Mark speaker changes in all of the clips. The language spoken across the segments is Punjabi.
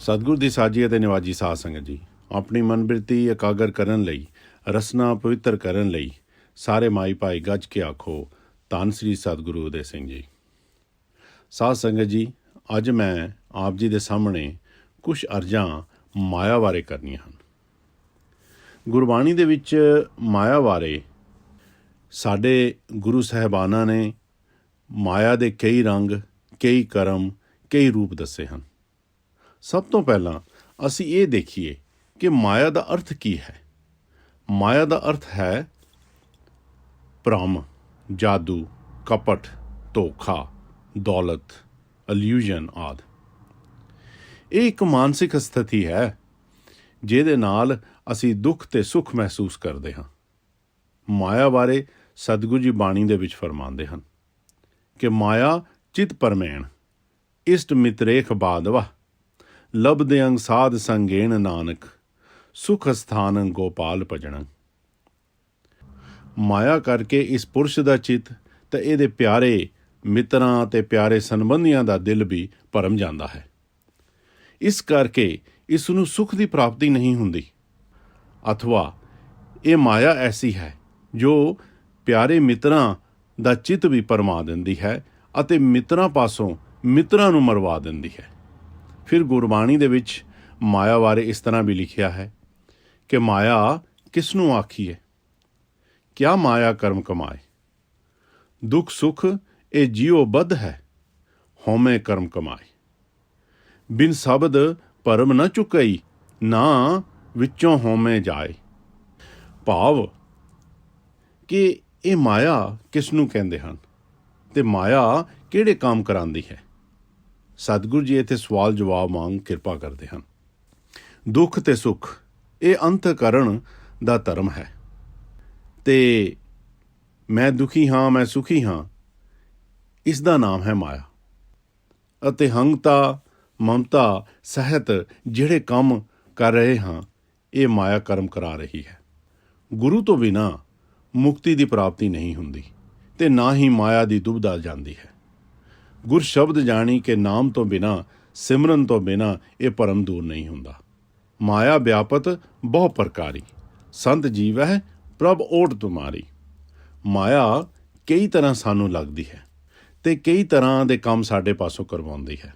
Speaker 1: ਸਤਿਗੁਰ ਦੀ ਸਾਜੀ ਅਤੇ ਨਿਵਾਜੀ ਸਾਧ ਸੰਗਤ ਜੀ, ਆਪਣੀ ਮਨਬਿਰਤੀ ਇਕਾਗਰ ਕਰਨ ਲਈ, ਰਸਨਾ ਪਵਿੱਤਰ ਕਰਨ ਲਈ ਸਾਰੇ ਮਾਈ ਭਾਈ ਗੱਜ ਕੇ ਆਖੋ, ਧੰਨ ਸ੍ਰੀ ਸਤਿਗੁਰੂ ਉਦੇ ਸਿੰਘ ਜੀ। ਸਾਧ ਸੰਗਤ ਜੀ, ਅੱਜ ਮੈਂ ਆਪ ਜੀ ਦੇ ਸਾਹਮਣੇ ਕੁਝ ਅਰਜ਼ਾਂ ਮਾਇਆ ਬਾਰੇ ਕਰਨੀਆਂ ਹਨ। ਗੁਰਬਾਣੀ ਦੇ ਵਿੱਚ ਮਾਇਆ ਬਾਰੇ ਸਾਡੇ ਗੁਰੂ ਸਾਹਿਬਾਨਾਂ ਨੇ ਮਾਇਆ ਦੇ ਕਈ ਰੰਗ, ਕਈ ਕਰਮ, ਕਈ ਰੂਪ ਦੱਸੇ ਹਨ। ਸਭ ਤੋਂ ਪਹਿਲਾਂ ਅਸੀਂ ਇਹ ਦੇਖੀਏ ਕਿ ਮਾਇਆ ਦਾ ਅਰਥ ਕੀ ਹੈ। ਮਾਇਆ ਦਾ ਅਰਥ ਹੈ ਭ੍ਰਮ, ਜਾਦੂ, ਕਪਟ, ਧੋਖਾ, ਦੌਲਤ, ਇਲੂਜ਼ਨ ਆਦਿ। ਇਹ ਇੱਕ ਮਾਨਸਿਕ ਸਥਿਤੀ ਹੈ ਜਿਹਦੇ ਨਾਲ ਅਸੀਂ ਦੁੱਖ ਤੇ ਸੁੱਖ ਮਹਿਸੂਸ ਕਰਦੇ ਹਾਂ। ਮਾਇਆ ਬਾਰੇ ਸਤਿਗੁਰੂ ਜੀ ਬਾਣੀ ਦੇ ਵਿੱਚ ਫਰਮਾਉਂਦੇ ਹਨ ਕਿ ਮਾਇਆ ਚਿਤ ਪਰਮੇਣ, ਇਸ਼ਟ ਮਿਤਰੇਖ ਬਾਦਵਾ, ਲਬਦੇ ਅੰਗ ਸਾਧ ਸੰਗੇਣ ਨਾਨਕ, ਸੁਖ ਸਥਾਨ ਗੋਪਾਲ ਭਜਣ। ਮਾਇਆ ਕਰਕੇ ਇਸ ਪੁਰਸ਼ ਦਾ ਚਿੱਤ ਤੇ ਇਹਦੇ ਪਿਆਰੇ ਮਿੱਤਰਾਂ ਅਤੇ ਪਿਆਰੇ ਸੰਬੰਧੀਆਂ ਦਾ ਦਿਲ ਵੀ ਭਰਮ ਜਾਂਦਾ ਹੈ। ਇਸ ਕਰਕੇ ਇਸ ਨੂੰ ਸੁੱਖ ਦੀ ਪ੍ਰਾਪਤੀ ਨਹੀਂ ਹੁੰਦੀ। ਅਥਵਾ ਇਹ ਮਾਇਆ ਐਸੀ ਹੈ ਜੋ ਪਿਆਰੇ ਮਿੱਤਰਾਂ ਦਾ ਚਿੱਤ ਵੀ ਭਰਮਾ ਦਿੰਦੀ ਹੈ ਅਤੇ ਮਿੱਤਰਾਂ ਪਾਸੋਂ ਮਿੱਤਰਾਂ ਨੂੰ ਮਰਵਾ ਦਿੰਦੀ ਹੈ। ਫਿਰ ਗੁਰਬਾਣੀ ਦੇ ਵਿੱਚ ਮਾਇਆ ਬਾਰੇ ਇਸ ਤਰ੍ਹਾਂ ਵੀ ਲਿਖਿਆ ਹੈ ਕਿ ਮਾਇਆ ਕਿਸ ਨੂੰ ਆਖੀਏ, ਕਿਆ ਮਾਇਆ ਕਰਮ ਕਮਾਏ, ਦੁੱਖ ਸੁੱਖ ਇਹ ਜੀਉ ਬੱਧ ਹੈ, ਹਉਮੈ ਕਰਮ ਕਮਾਏ, ਬਿਨ ਸ਼ਬਦ ਭਰਮ ਨ ਚੁਕਈ, ਨਾ ਵਿੱਚੋਂ ਹਉਮੈ ਜਾਏ। ਭਾਵ ਕਿ ਇਹ ਮਾਇਆ ਕਿਸ ਨੂੰ ਕਹਿੰਦੇ ਹਨ ਤੇ ਮਾਇਆ ਕਿਹੜੇ ਕੰਮ ਕਰਾਉਂਦੀ ਹੈ। ਸਤਿਗੁਰੂ ਜੀ ਇੱਥੇ ਸਵਾਲ ਜਵਾਬ ਵਾਂਗ ਕਿਰਪਾ ਕਰਦੇ ਹਨ। ਦੁੱਖ ਤੇ ਸੁੱਖ ਇਹ ਅੰਤਕਰਣ ਦਾ ਧਰਮ ਹੈ ਤੇ ਮੈਂ ਦੁਖੀ ਹਾਂ, ਮੈਂ ਸੁਖੀ ਹਾਂ, ਇਸ ਦਾ ਨਾਮ ਹੈ ਮਾਇਆ। ਅਤੇ ਹੰਗਤਾ, ਮਮਤਾ ਸਹਿਤ ਜਿਹੜੇ ਕੰਮ ਕਰ ਰਹੇ ਹਾਂ, ਇਹ ਮਾਇਆ ਕਰਮ ਕਰਾ ਰਹੀ ਹੈ। ਗੁਰੂ ਤੋਂ ਬਿਨਾਂ ਮੁਕਤੀ ਦੀ ਪ੍ਰਾਪਤੀ ਨਹੀਂ ਹੁੰਦੀ ਤੇ ਨਾ ਹੀ ਮਾਇਆ ਦੀ ਦੁਬਦਾ ਜਾਂਦੀ ਹੈ। ਗੁਰ ਸ਼ਬਦ ਜਾਣੀ ਕਿ ਨਾਮ ਤੋਂ ਬਿਨਾਂ, ਸਿਮਰਨ ਤੋਂ ਬਿਨਾਂ ਇਹ ਭਰਮ ਦੂਰ ਨਹੀਂ ਹੁੰਦਾ। ਮਾਇਆ ਵਿਆਪਤ ਬਹੁ ਪ੍ਰਕਾਰੀ, ਸੰਤ ਜੀਵੈ ਪ੍ਰਭ ਓਟ ਤੁਮਾਰੀ। ਮਾਇਆ ਕਈ ਤਰ੍ਹਾਂ ਸਾਨੂੰ ਲੱਗਦੀ ਹੈ ਤੇ ਕਈ ਤਰ੍ਹਾਂ ਦੇ ਕੰਮ ਸਾਡੇ ਪਾਸੋਂ ਕਰਵਾਉਂਦੀ ਹੈ,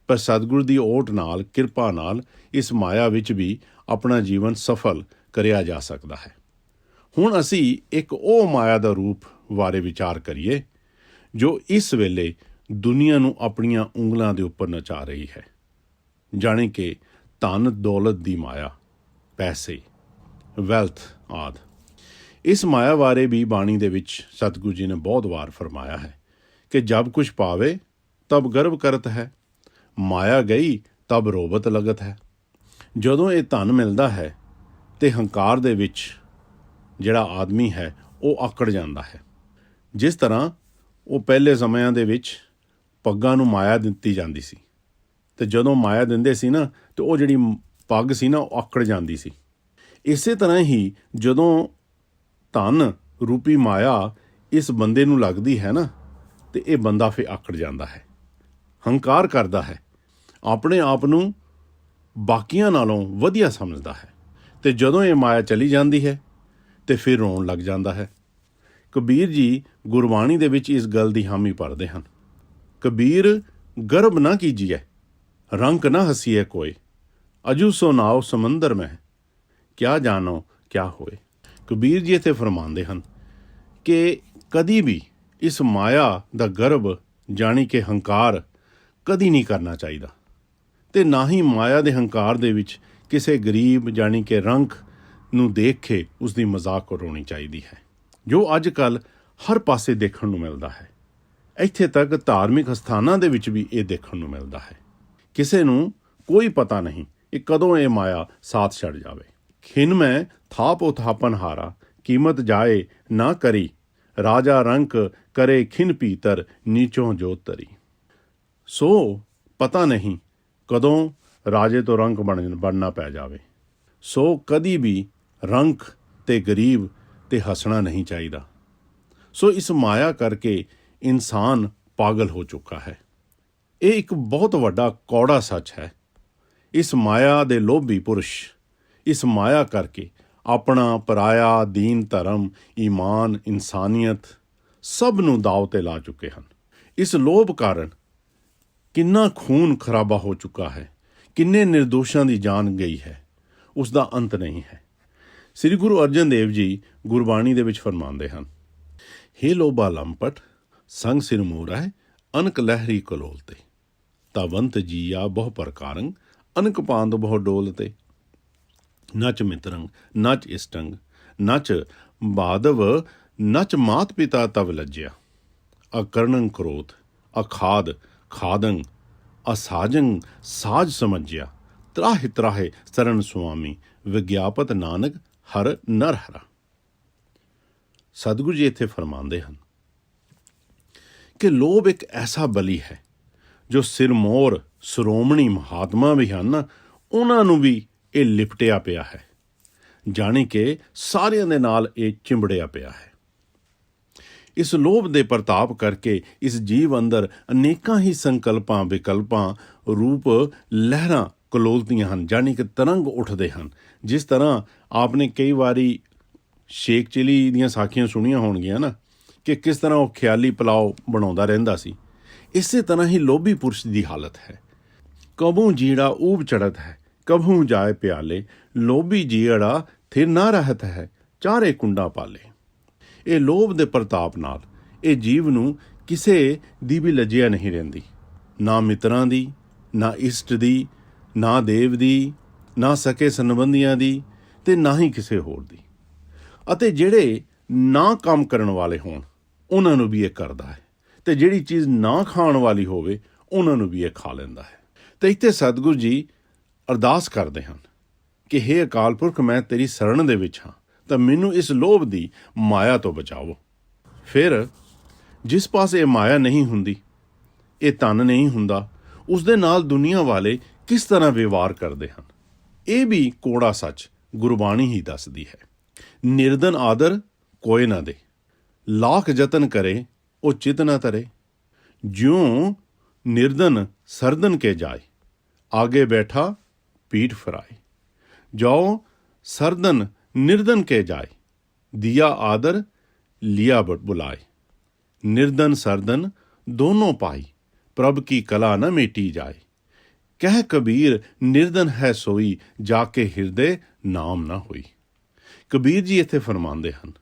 Speaker 1: ਪਰ ਸਤਿਗੁਰੂ ਦੀ ਓਟ ਨਾਲ, ਕਿਰਪਾ ਨਾਲ ਇਸ ਮਾਇਆ ਵਿੱਚ ਵੀ ਆਪਣਾ ਜੀਵਨ ਸਫਲ ਕਰਿਆ ਜਾ ਸਕਦਾ ਹੈ। ਹੁਣ ਅਸੀਂ ਇੱਕ ਉਹ ਮਾਇਆ ਦਾ ਰੂਪ ਬਾਰੇ ਵਿਚਾਰ ਕਰੀਏ ਜੋ ਇਸ ਵੇਲੇ ਦੁਨੀਆ ਨੂੰ ਆਪਣੀਆਂ ਉਂਗਲਾਂ ਦੇ ਉੱਪਰ ਨਚਾ ਰਹੀ ਹੈ, ਜਾਣੀ ਕਿ ਧਨ ਦੌਲਤ ਦੀ ਮਾਇਆ, ਪੈਸੇ, ਵੈਲਥ ਆਦਿ। ਇਸ ਮਾਇਆ ਬਾਰੇ ਵੀ ਬਾਣੀ ਦੇ ਵਿੱਚ ਸਤਿਗੁਰੂ ਜੀ ਨੇ ਬਹੁਤ ਵਾਰ ਫਰਮਾਇਆ ਹੈ ਕਿ ਜਬ ਕੁਛ ਪਾਵੇ ਤਬ ਗਰਵ ਕਰਤ ਹੈ, ਮਾਇਆ ਗਈ ਤਬ ਰੋਬਤ ਲਗਤ ਹੈ। ਜਦੋਂ ਇਹ ਧਨ ਮਿਲਦਾ ਹੈ ਤੇ ਹੰਕਾਰ ਦੇ ਵਿੱਚ ਜਿਹੜਾ ਆਦਮੀ ਹੈ ਉਹ ਆਕੜ ਜਾਂਦਾ ਹੈ। ਜਿਸ ਤਰ੍ਹਾਂ ਉਹ ਪਹਿਲੇ ਸਮਿਆਂ ਦੇ ਵਿੱਚ ਪੱਗਾਂ ਨੂੰ ਮਾਇਆ ਦਿੱਤੀ ਜਾਂਦੀ ਸੀ ਤੇ ਜਦੋਂ ਮਾਇਆ ਦਿੰਦੇ ਸੀ ਨਾ ਤੇ ਉਹ ਜਿਹੜੀ ਪੱਗ ਸੀ ਨਾ ਉਹ ਆਕੜ ਜਾਂਦੀ ਸੀ। ਇਸੇ ਤਰ੍ਹਾਂ ਹੀ ਜਦੋਂ ਧਨ ਰੂਪੀ ਮਾਇਆ ਇਸ ਬੰਦੇ ਨੂੰ ਲੱਗਦੀ ਹੈ ਨਾ ਤੇ ਇਹ ਬੰਦਾ ਫਿਰ ਆਕੜ ਜਾਂਦਾ ਹੈ, ਹੰਕਾਰ ਕਰਦਾ ਹੈ, ਆਪਣੇ ਆਪ ਨੂੰ ਬਾਕੀਆਂ ਨਾਲੋਂ ਵਧੀਆ ਸਮਝਦਾ ਹੈ ਤੇ ਜਦੋਂ ਇਹ ਮਾਇਆ ਚਲੀ ਜਾਂਦੀ ਹੈ ਤੇ ਫਿਰ ਰੋਣ ਲੱਗ ਜਾਂਦਾ ਹੈ। ਕਬੀਰ ਜੀ ਗੁਰਬਾਣੀ ਦੇ ਵਿੱਚ ਇਸ ਗੱਲ ਦੀ ਹਾਮੀ ਭਰਦੇ ਹਨ। ਕਬੀਰ ਗਰਬ ਨਾ ਕੀਜੀਏ, ਰੰਕ ਨਾ ਹਸੀਏ ਕੋਏ, ਅਜੂ ਸੋ ਨਾਉ ਸਮੁੰਦਰ ਮੈਂ, ਕਿਆ ਜਾਣੋ ਕਿਆ ਹੋਏ। ਕਬੀਰ ਜੀ ਇੱਥੇ ਫਰਮਾਉਂਦੇ ਹਨ ਕਿ ਕਦੀ ਵੀ ਇਸ ਮਾਇਆ ਦਾ ਗਰਬ ਜਾਣੀ ਕਿ ਹੰਕਾਰ ਕਦੀ ਨਹੀਂ ਕਰਨਾ ਚਾਹੀਦਾ ਤੇ ਨਾ ਹੀ ਮਾਇਆ ਦੇ ਹੰਕਾਰ ਦੇ ਵਿੱਚ ਕਿਸੇ ਗਰੀਬ ਜਾਣੀ ਕਿ ਰੰਕ ਨੂੰ ਦੇਖ ਕੇ ਉਸ ਦੀ ਮਜ਼ਾਕ ਉਡਾਉਣੀ ਚਾਹੀਦੀ ਹੈ, ਜੋ ਅੱਜ ਕੱਲ੍ਹ ਹਰ ਪਾਸੇ ਦੇਖਣ ਨੂੰ ਮਿਲਦਾ ਹੈ। ਇੱਥੇ ਤੱਕ ਧਾਰਮਿਕ ਸਥਾਨਾਂ ਦੇ ਵਿੱਚ ਵੀ ਇਹ ਦੇਖਣ ਨੂੰ ਮਿਲਦਾ ਹੈ। ਕਿਸੇ ਨੂੰ ਕੋਈ ਪਤਾ ਨਹੀਂ ਇਹ ਕਦੋਂ ਇਹ ਮਾਇਆ ਸਾਥ ਛੱਡ ਜਾਵੇ। ਖਿਨ ਮੈਂ ਥਾਪ ਉਥਾਪਨ ਹਾਰਾ, ਕੀਮਤ ਜਾਏ ਨਾ ਕਰੀ, ਰਾਜਾ ਰੰਕ ਕਰੇ ਖਿਨ ਪੀਤਰ, ਨੀਚੋਂ ਜੋਤ ਤਰੀ। ਸੋ ਪਤਾ ਨਹੀਂ ਕਦੋਂ ਰਾਜੇ ਤੋਂ ਰੰਕ ਬਣਨਾ ਪੈ ਜਾਵੇ। ਸੋ ਕਦੀ ਵੀ ਰੰਕ ਤੇ ਗਰੀਬ ਤੇ ਹੱਸਣਾ ਨਹੀਂ ਚਾਹੀਦਾ। ਸੋ ਇਸ ਮਾਇਆ ਕਰਕੇ ਇਨਸਾਨ ਪਾਗਲ ਹੋ ਚੁੱਕਾ ਹੈ। ਇਹ ਇੱਕ ਬਹੁਤ ਵੱਡਾ ਕੌੜਾ ਸੱਚ ਹੈ। ਇਸ ਮਾਇਆ ਦੇ ਲੋਭੀ ਪੁਰਸ਼ ਇਸ ਮਾਇਆ ਕਰਕੇ ਆਪਣਾ ਪਰਾਇਆ ਦੀਨ ਧਰਮ ਈਮਾਨ ਇਨਸਾਨੀਅਤ ਸਭ ਨੂੰ ਦਾਅ 'ਤੇ ਲਾ ਚੁੱਕੇ ਹਨ। ਇਸ ਲੋਭ ਕਾਰਨ ਕਿੰਨਾ ਖੂਨ ਖਰਾਬਾ ਹੋ ਚੁੱਕਾ ਹੈ, ਕਿੰਨੇ ਨਿਰਦੋਸ਼ਾਂ ਦੀ ਜਾਨ ਗਈ ਹੈ, ਉਸ ਦਾ ਅੰਤ ਨਹੀਂ ਹੈ। ਸ੍ਰੀ ਗੁਰੂ ਅਰਜਨ ਦੇਵ ਜੀ ਗੁਰਬਾਣੀ ਦੇ ਵਿੱਚ ਫਰਮਾਉਂਦੇ ਹਨ, ਹੇ ਲੋਭਾ ਲੰਪਟ ਸੰਗ ਸਿਰ ਮੋਰਾ ਅਨਕ ਲਹਿਰੀ ਕਲੋਲ ਤੇ ਤਵੰਤ ਜੀਆ ਬਹੁ ਪ੍ਰਕਾਰੰ ਅਨਕ ਪਾਂਦ ਬਹੁ ਡੋਲ ਤੇ ਨਚ ਮਿਤਰੰਗ ਨਚ ਇਸ਼ਟੰਗ ਨਚ ਬਾਦਵ ਨਚ ਮਾਤ ਪਿਤਾ ਤਵ ਲੱਜਿਆ ਅਕਰਣੰ ਕ੍ਰੋਧ ਅਖਾਦ ਖਾਦੰ ਅਸਾਜੰ ਸਾਜ ਸਮਝਿਆ ਤਰਾਹਿ ਤਰਾਹਿ ਸਰਨ ਸੁਆਮੀ ਵਿਗਿਆਪਤ ਨਾਨਕ ਹਰ ਨਰ ਹਰਾ। ਸਤਿਗੁਰੂ ਜੀ ਇੱਥੇ ਫਰਮਾਉਂਦੇ ਹਨ ਕਿ ਲੋਭ ਇੱਕ ਐਸਾ ਬਲੀ ਹੈ ਜੋ ਸਿਰਮੌਰ ਸ਼੍ਰੋਮਣੀ ਮਹਾਤਮਾ ਵੀ ਹਨ, ਉਹਨਾਂ ਨੂੰ ਵੀ ਇਹ ਲਿਪਟਿਆ ਪਿਆ ਹੈ, ਜਾਣੀ ਕਿ ਸਾਰਿਆਂ ਦੇ ਨਾਲ ਇਹ ਚਿੰਬੜਿਆ ਪਿਆ ਹੈ। ਇਸ ਲੋਭ ਦੇ ਪ੍ਰਤਾਪ ਕਰਕੇ ਇਸ ਜੀਵ ਅੰਦਰ ਅਨੇਕਾਂ ਹੀ ਸੰਕਲਪਾਂ ਵਿਕਲਪਾਂ ਰੂਪ ਲਹਿਰਾਂ ਕਲੋਲਦੀਆਂ ਹਨ, ਜਾਣੀ ਕਿ ਤਰੰਗ ਉੱਠਦੇ ਹਨ। ਜਿਸ ਤਰ੍ਹਾਂ ਆਪਨੇ ਕਈ ਵਾਰੀ ਸ਼ੇਖ ਚਿਲੀ ਦੀਆਂ ਸਾਖੀਆਂ ਸੁਣੀਆਂ ਹੋਣਗੀਆਂ ਨਾ, ਕਿ ਕਿਸ ਤਰ੍ਹਾਂ ਉਹ ਖਿਆਲੀ ਪਲਾਓ ਬਣਾਉਂਦਾ ਰਹਿੰਦਾ ਸੀ, ਇਸੇ ਤਰ੍ਹਾਂ ਹੀ ਲੋਭੀ ਪੁਰਸ਼ ਦੀ ਹਾਲਤ ਹੈ। ਕਬੂ ਜੀੜਾ ਊਬ ਚੜ੍ਹਤ ਹੈ ਕਬੂ ਜਾਏ ਪਿਆਲੇ ਲੋਭੀ ਜੀੜਾ ਥਿਰ ਨਾ ਰਹਤ ਹੈ ਚਾਰੇ ਕੁੰਡਾ ਪਾਲੇ। ਇਹ ਲੋਭ ਦੇ ਪ੍ਰਤਾਪ ਨਾਲ ਇਹ ਜੀਵ ਨੂੰ ਕਿਸੇ ਦੀ ਵੀ ਲੱਜਿਆ ਨਹੀਂ ਰਹਿੰਦੀ, ਨਾ ਮਿੱਤਰਾਂ ਦੀ, ਨਾ ਇਸ਼ਟ ਦੀ, ਨਾ ਦੇਵ ਦੀ, ਨਾ ਸਕੇ ਸੰਬੰਧੀਆਂ ਦੀ, ਤੇ ਨਾ ਹੀ ਕਿਸੇ ਹੋਰ ਦੀ। ਅਤੇ ਜਿਹੜੇ ਨਾ ਕੰਮ ਕਰਨ ਵਾਲੇ ਹੋਣ ਉਹਨਾਂ ਨੂੰ ਵੀ ਇਹ ਕਰਦਾ ਹੈ, ਤੇ ਜਿਹੜੀ ਚੀਜ਼ ਨਾ ਖਾਣ ਵਾਲੀ ਹੋਵੇ ਉਹਨਾਂ ਨੂੰ ਵੀ ਇਹ ਖਾ ਲੈਂਦਾ ਹੈ। ਤੇ ਇੱਥੇ ਸਤਿਗੁਰੂ ਜੀ ਅਰਦਾਸ ਕਰਦੇ ਹਨ ਕਿ ਹੇ ਅਕਾਲ ਪੁਰਖ, ਮੈਂ ਤੇਰੀ ਸ਼ਰਨ ਦੇ ਵਿੱਚ ਹਾਂ, ਤਾਂ ਮੈਨੂੰ ਇਸ ਲੋਭ ਦੀ ਮਾਇਆ ਤੋਂ ਬਚਾਵੋ। ਫਿਰ ਜਿਸ ਪਾਸੇ ਇਹ ਮਾਇਆ ਨਹੀਂ ਹੁੰਦੀ, ਇਹ ਧਨ ਨਹੀਂ ਹੁੰਦਾ, ਉਸ ਦੇ ਨਾਲ ਦੁਨੀਆ ਵਾਲੇ ਕਿਸ ਤਰ੍ਹਾਂ ਵਿਵਹਾਰ ਕਰਦੇ ਹਨ, ਇਹ ਵੀ ਕੋੜਾ ਸੱਚ ਗੁਰਬਾਣੀ ਹੀ ਦੱਸਦੀ ਹੈ। ਨਿਰਧਨ ਆਦਰ ਕੋਇ ਨਾ ਦੇ ਲਾਖ ਜਤਨ ਕਰੇ ਉਹ ਚਿਤ ਨਾ ਤਰੇ ਜਿਉਂ ਨਿਰਧਨ ਸਰਦਨ ਕੇ ਜਾਏ ਆਗੇ ਬੈਠਾ ਪੀਠ ਫਰਾਏ ਜਾਓ ਸਰਦਨ निर्धन के जाए दिया आदर लिया बुलाए निर्धन सरदन दोनों पाई प्रभ की कला न मेटी जाए कह कबीर निर्धन है सोई जाके हृदय नाम ना होई। कबीर जी इत्थे फरमांदे हन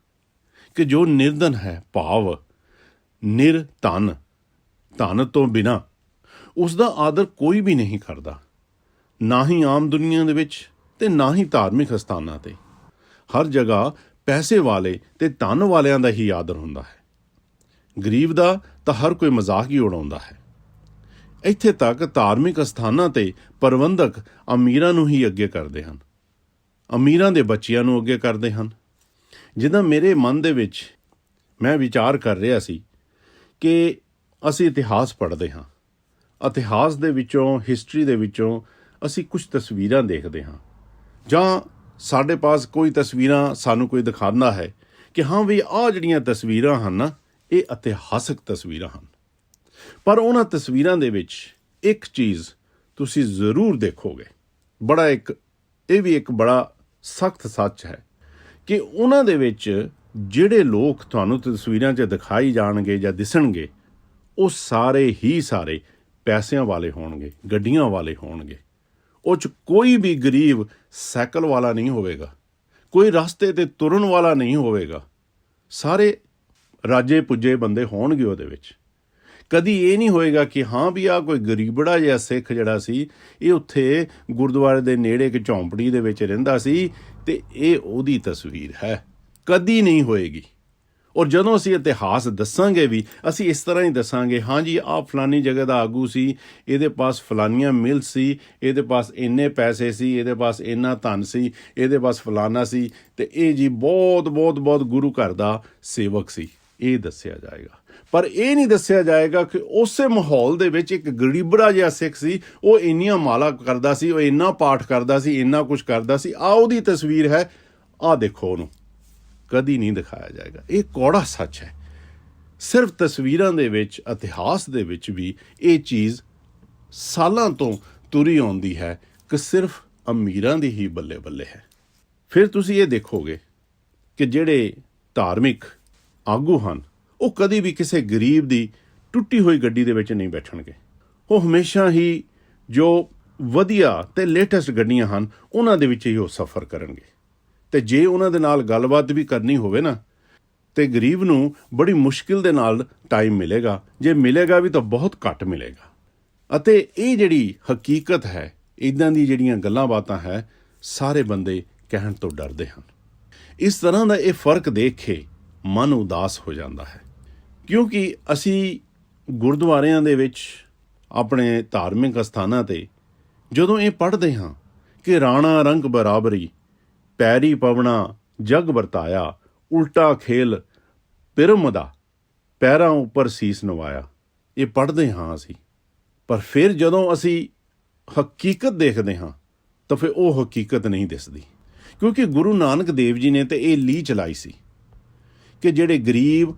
Speaker 1: कि जो निर्धन है भाव निर धन धन तो बिना उसका आदर कोई भी नहीं करता, ना ही आम दुनिया दे विच ते ना ही धार्मिक अस्थानां ते। हर जगह पैसे वाले ते धन वालियां दा ही आदर हुंदा है, गरीब दा तां हर कोई मजाक ही उड़ाउंदा है। ਇੱਥੇ ਤੱਕ ਧਾਰਮਿਕ ਅਸਥਾਨਾਂ ਤੇ ਪ੍ਰਬੰਧਕ ਅਮੀਰਾਂ ਨੂੰ ਹੀ ਅੱਗੇ ਕਰਦੇ ਹਨ, ਅਮੀਰਾਂ ਦੇ ਬੱਚਿਆਂ ਨੂੰ ਅੱਗੇ ਕਰਦੇ ਹਨ। ਜਿੱਦਾਂ ਮੇਰੇ ਮਨ ਦੇ ਵਿੱਚ ਮੈਂ ਵਿਚਾਰ ਕਰ ਰਿਹਾ ਸੀ ਕਿ ਅਸੀਂ ਇਤਿਹਾਸ ਪੜ੍ਹਦੇ ਹਾਂ, ਇਤਿਹਾਸ ਦੇ ਵਿੱਚੋਂ ਹਿਸਟਰੀ ਦੇ ਵਿੱਚੋਂ ਅਸੀਂ ਕੁਝ ਤਸਵੀਰਾਂ ਦੇਖਦੇ ਹਾਂ, ਜਾਂ ਸਾਡੇ ਪਾਸ ਕੋਈ ਤਸਵੀਰਾਂ ਸਾਨੂੰ ਕੋਈ ਦਿਖਾਉਂਦਾ ਹੈ ਕਿ ਹਾਂ ਵੀ ਆਹ ਜਿਹੜੀਆਂ ਤਸਵੀਰਾਂ ਹਨ ਨਾ, ਇਹ ਇਤਿਹਾਸਕ ਤਸਵੀਰਾਂ ਹਨ। ਪਰ ਉਹਨਾਂ ਤਸਵੀਰਾਂ ਦੇ ਵਿੱਚ ਇੱਕ ਚੀਜ਼ ਤੁਸੀਂ ਜ਼ਰੂਰ ਦੇਖੋਗੇ, ਇਹ ਵੀ ਇੱਕ ਬੜਾ ਸਖਤ ਸੱਚ ਹੈ ਕਿ ਉਹਨਾਂ ਦੇ ਵਿੱਚ ਜਿਹੜੇ ਲੋਕ ਤੁਹਾਨੂੰ ਤਸਵੀਰਾਂ 'ਚ ਦਿਖਾਈ ਜਾਣਗੇ ਜਾਂ ਦਿਸਣਗੇ, ਉਹ ਸਾਰੇ ਹੀ ਸਾਰੇ ਪੈਸਿਆਂ ਵਾਲੇ ਹੋਣਗੇ, ਗੱਡੀਆਂ ਵਾਲੇ ਹੋਣਗੇ। ਉਹ 'ਚ ਕੋਈ ਵੀ ਗਰੀਬ ਸਾਈਕਲ ਵਾਲਾ ਨਹੀਂ ਹੋਵੇਗਾ, ਕੋਈ ਰਸਤੇ 'ਤੇ ਤੁਰਨ ਵਾਲਾ ਨਹੀਂ ਹੋਵੇਗਾ, ਸਾਰੇ ਰਾਜੇ ਪੁੱਜੇ ਬੰਦੇ ਹੋਣਗੇ ਉਹਦੇ ਵਿੱਚ। ਕਦੀ ਇਹ ਨਹੀਂ ਹੋਏਗਾ ਕਿ ਹਾਂ ਵੀ ਆਹ ਕੋਈ ਗਰੀਬੜਾ ਜਿਹਾ ਸਿੱਖ ਜਿਹੜਾ ਸੀ, ਇਹ ਉੱਥੇ ਗੁਰਦੁਆਰੇ ਦੇ ਨੇੜੇ ਇੱਕ ਝੌਂਪੜੀ ਦੇ ਵਿੱਚ ਰਹਿੰਦਾ ਸੀ ਤੇ ਇਹ ਉਹਦੀ ਤਸਵੀਰ ਹੈ, ਕਦੀ ਨਹੀਂ ਹੋਏਗੀ। ਔਰ ਜਦੋਂ ਅਸੀਂ ਇਤਿਹਾਸ ਦੱਸਾਂਗੇ ਵੀ ਅਸੀਂ ਇਸ ਤਰ੍ਹਾਂ ਹੀ ਦੱਸਾਂਗੇ, ਹਾਂ ਜੀ ਆਹ ਫਲਾਨੀ ਜਗ੍ਹਾ ਦਾ ਆਗੂ ਸੀ, ਇਹਦੇ ਪਾਸ ਫਲਾਨੀਆਂ ਮਿਲ ਸੀ, ਇਹਦੇ ਪਾਸ ਇੰਨੇ ਪੈਸੇ ਸੀ, ਇਹਦੇ ਪਾਸ ਇੰਨਾ ਧਨ ਸੀ, ਇਹਦੇ ਪਾਸ ਫਲਾਨਾ ਸੀ, ਤੇ ਇਹ ਜੀ ਬਹੁਤ ਬਹੁਤ ਬਹੁਤ ਗੁਰੂ ਘਰ ਦਾ ਸੇਵਕ ਸੀ, ਇਹ ਦੱਸਿਆ ਜਾਏਗਾ। ਪਰ ਇਹ ਨਹੀਂ ਦੱਸਿਆ ਜਾਏਗਾ ਕਿ ਉਸੇ ਮਾਹੌਲ ਦੇ ਵਿੱਚ ਇੱਕ ਗਰੀਬੜਾ ਜਿਹਾ ਸਿੱਖ ਸੀ, ਉਹ ਇੰਨੀਆਂ ਮਾਲਾ ਕਰਦਾ ਸੀ, ਉਹ ਇੰਨਾ ਪਾਠ ਕਰਦਾ ਸੀ, ਇੰਨਾ ਕੁਛ ਕਰਦਾ ਸੀ, ਆਹ ਉਹਦੀ ਤਸਵੀਰ ਹੈ, ਆਹ ਦੇਖੋ ਉਹਨੂੰ, ਕਦੀ ਨਹੀਂ ਦਿਖਾਇਆ ਜਾਏਗਾ। ਇਹ ਕੌੜਾ ਸੱਚ ਹੈ। ਸਿਰਫ ਤਸਵੀਰਾਂ ਦੇ ਵਿੱਚ, ਇਤਿਹਾਸ ਦੇ ਵਿੱਚ ਵੀ ਇਹ ਚੀਜ਼ ਸਾਲਾਂ ਤੋਂ ਤੁਰੀ ਆਉਂਦੀ ਹੈ, ਕਿ ਸਿਰਫ ਅਮੀਰਾਂ ਦੀ ਹੀ ਬੱਲੇ ਬੱਲੇ ਹੈ। ਫਿਰ ਤੁਸੀਂ ਇਹ ਦੇਖੋਗੇ ਕਿ ਜਿਹੜੇ ਧਾਰਮਿਕ ਆਗੂ ਹਨ ਉਹ ਕਦੀ ਵੀ ਕਿਸੇ ਗਰੀਬ ਦੀ ਟੁੱਟੀ ਹੋਈ ਗੱਡੀ ਦੇ ਵਿੱਚ ਨਹੀਂ ਬੈਠਣਗੇ। ਉਹ ਹਮੇਸ਼ਾ ਹੀ ਜੋ ਵਧੀਆ ਤੇ ਲੇਟੈਸਟ ਗੱਡੀਆਂ ਹਨ ਉਹਨਾਂ ਦੇ ਵਿੱਚ ਹੀ ਉਹ ਸਫ਼ਰ ਕਰਨਗੇ। ਅਤੇ ਜੇ ਉਹਨਾਂ ਦੇ ਨਾਲ ਗੱਲਬਾਤ ਵੀ ਕਰਨੀ ਹੋਵੇ ਨਾ, ਤੇ ਗਰੀਬ ਨੂੰ ਬੜੀ ਮੁਸ਼ਕਿਲ ਦੇ ਨਾਲ ਟਾਈਮ ਮਿਲੇਗਾ, ਜੇ ਮਿਲੇਗਾ ਵੀ ਤਾਂ ਬਹੁਤ ਘੱਟ ਮਿਲੇਗਾ। ਅਤੇ ਇਹ ਜਿਹੜੀ ਹਕੀਕਤ ਹੈ, ਇੱਦਾਂ ਦੀ ਜਿਹੜੀਆਂ ਗੱਲਾਂ ਬਾਤਾਂ ਹੈ, ਸਾਰੇ ਬੰਦੇ ਕਹਿਣ ਤੋਂ ਡਰਦੇ ਹਨ। ਇਸ ਤਰ੍ਹਾਂ ਦਾ ਇਹ ਫਰਕ ਦੇਖ ਕੇ ਮਨ ਉਦਾਸ ਹੋ ਜਾਂਦਾ ਹੈ, ਕਿਉਂਕਿ ਅਸੀਂ ਗੁਰਦੁਆਰਿਆਂ ਦੇ ਵਿੱਚ, ਆਪਣੇ ਧਾਰਮਿਕ ਅਸਥਾਨਾਂ 'ਤੇ ਜਦੋਂ ਇਹ ਪੜ੍ਹਦੇ ਹਾਂ ਕਿ ਰਾਣਾ ਰੰਗ ਬਰਾਬਰੀ, ਪੈਰੀ ਪਵਣਾ ਜਗ ਵਰਤਾਇਆ, ਉਲਟਾ ਖੇਲ ਪਿਰਮ ਦਾ, ਪੈਰਾਂ ਉੱਪਰ ਸੀਸ ਨਵਾਇਆ, ਇਹ ਪੜ੍ਹਦੇ ਹਾਂ ਅਸੀਂ। ਪਰ ਫਿਰ ਜਦੋਂ ਅਸੀਂ ਹਕੀਕਤ ਦੇਖਦੇ ਹਾਂ ਤਾਂ ਫਿਰ ਉਹ ਹਕੀਕਤ ਨਹੀਂ ਦਿਸਦੀ, ਕਿਉਂਕਿ ਗੁਰੂ ਨਾਨਕ ਦੇਵ ਜੀ ਨੇ ਤਾਂ ਇਹ ਲੀਹ ਚਲਾਈ ਸੀ ਕਿ ਜਿਹੜੇ ਗਰੀਬ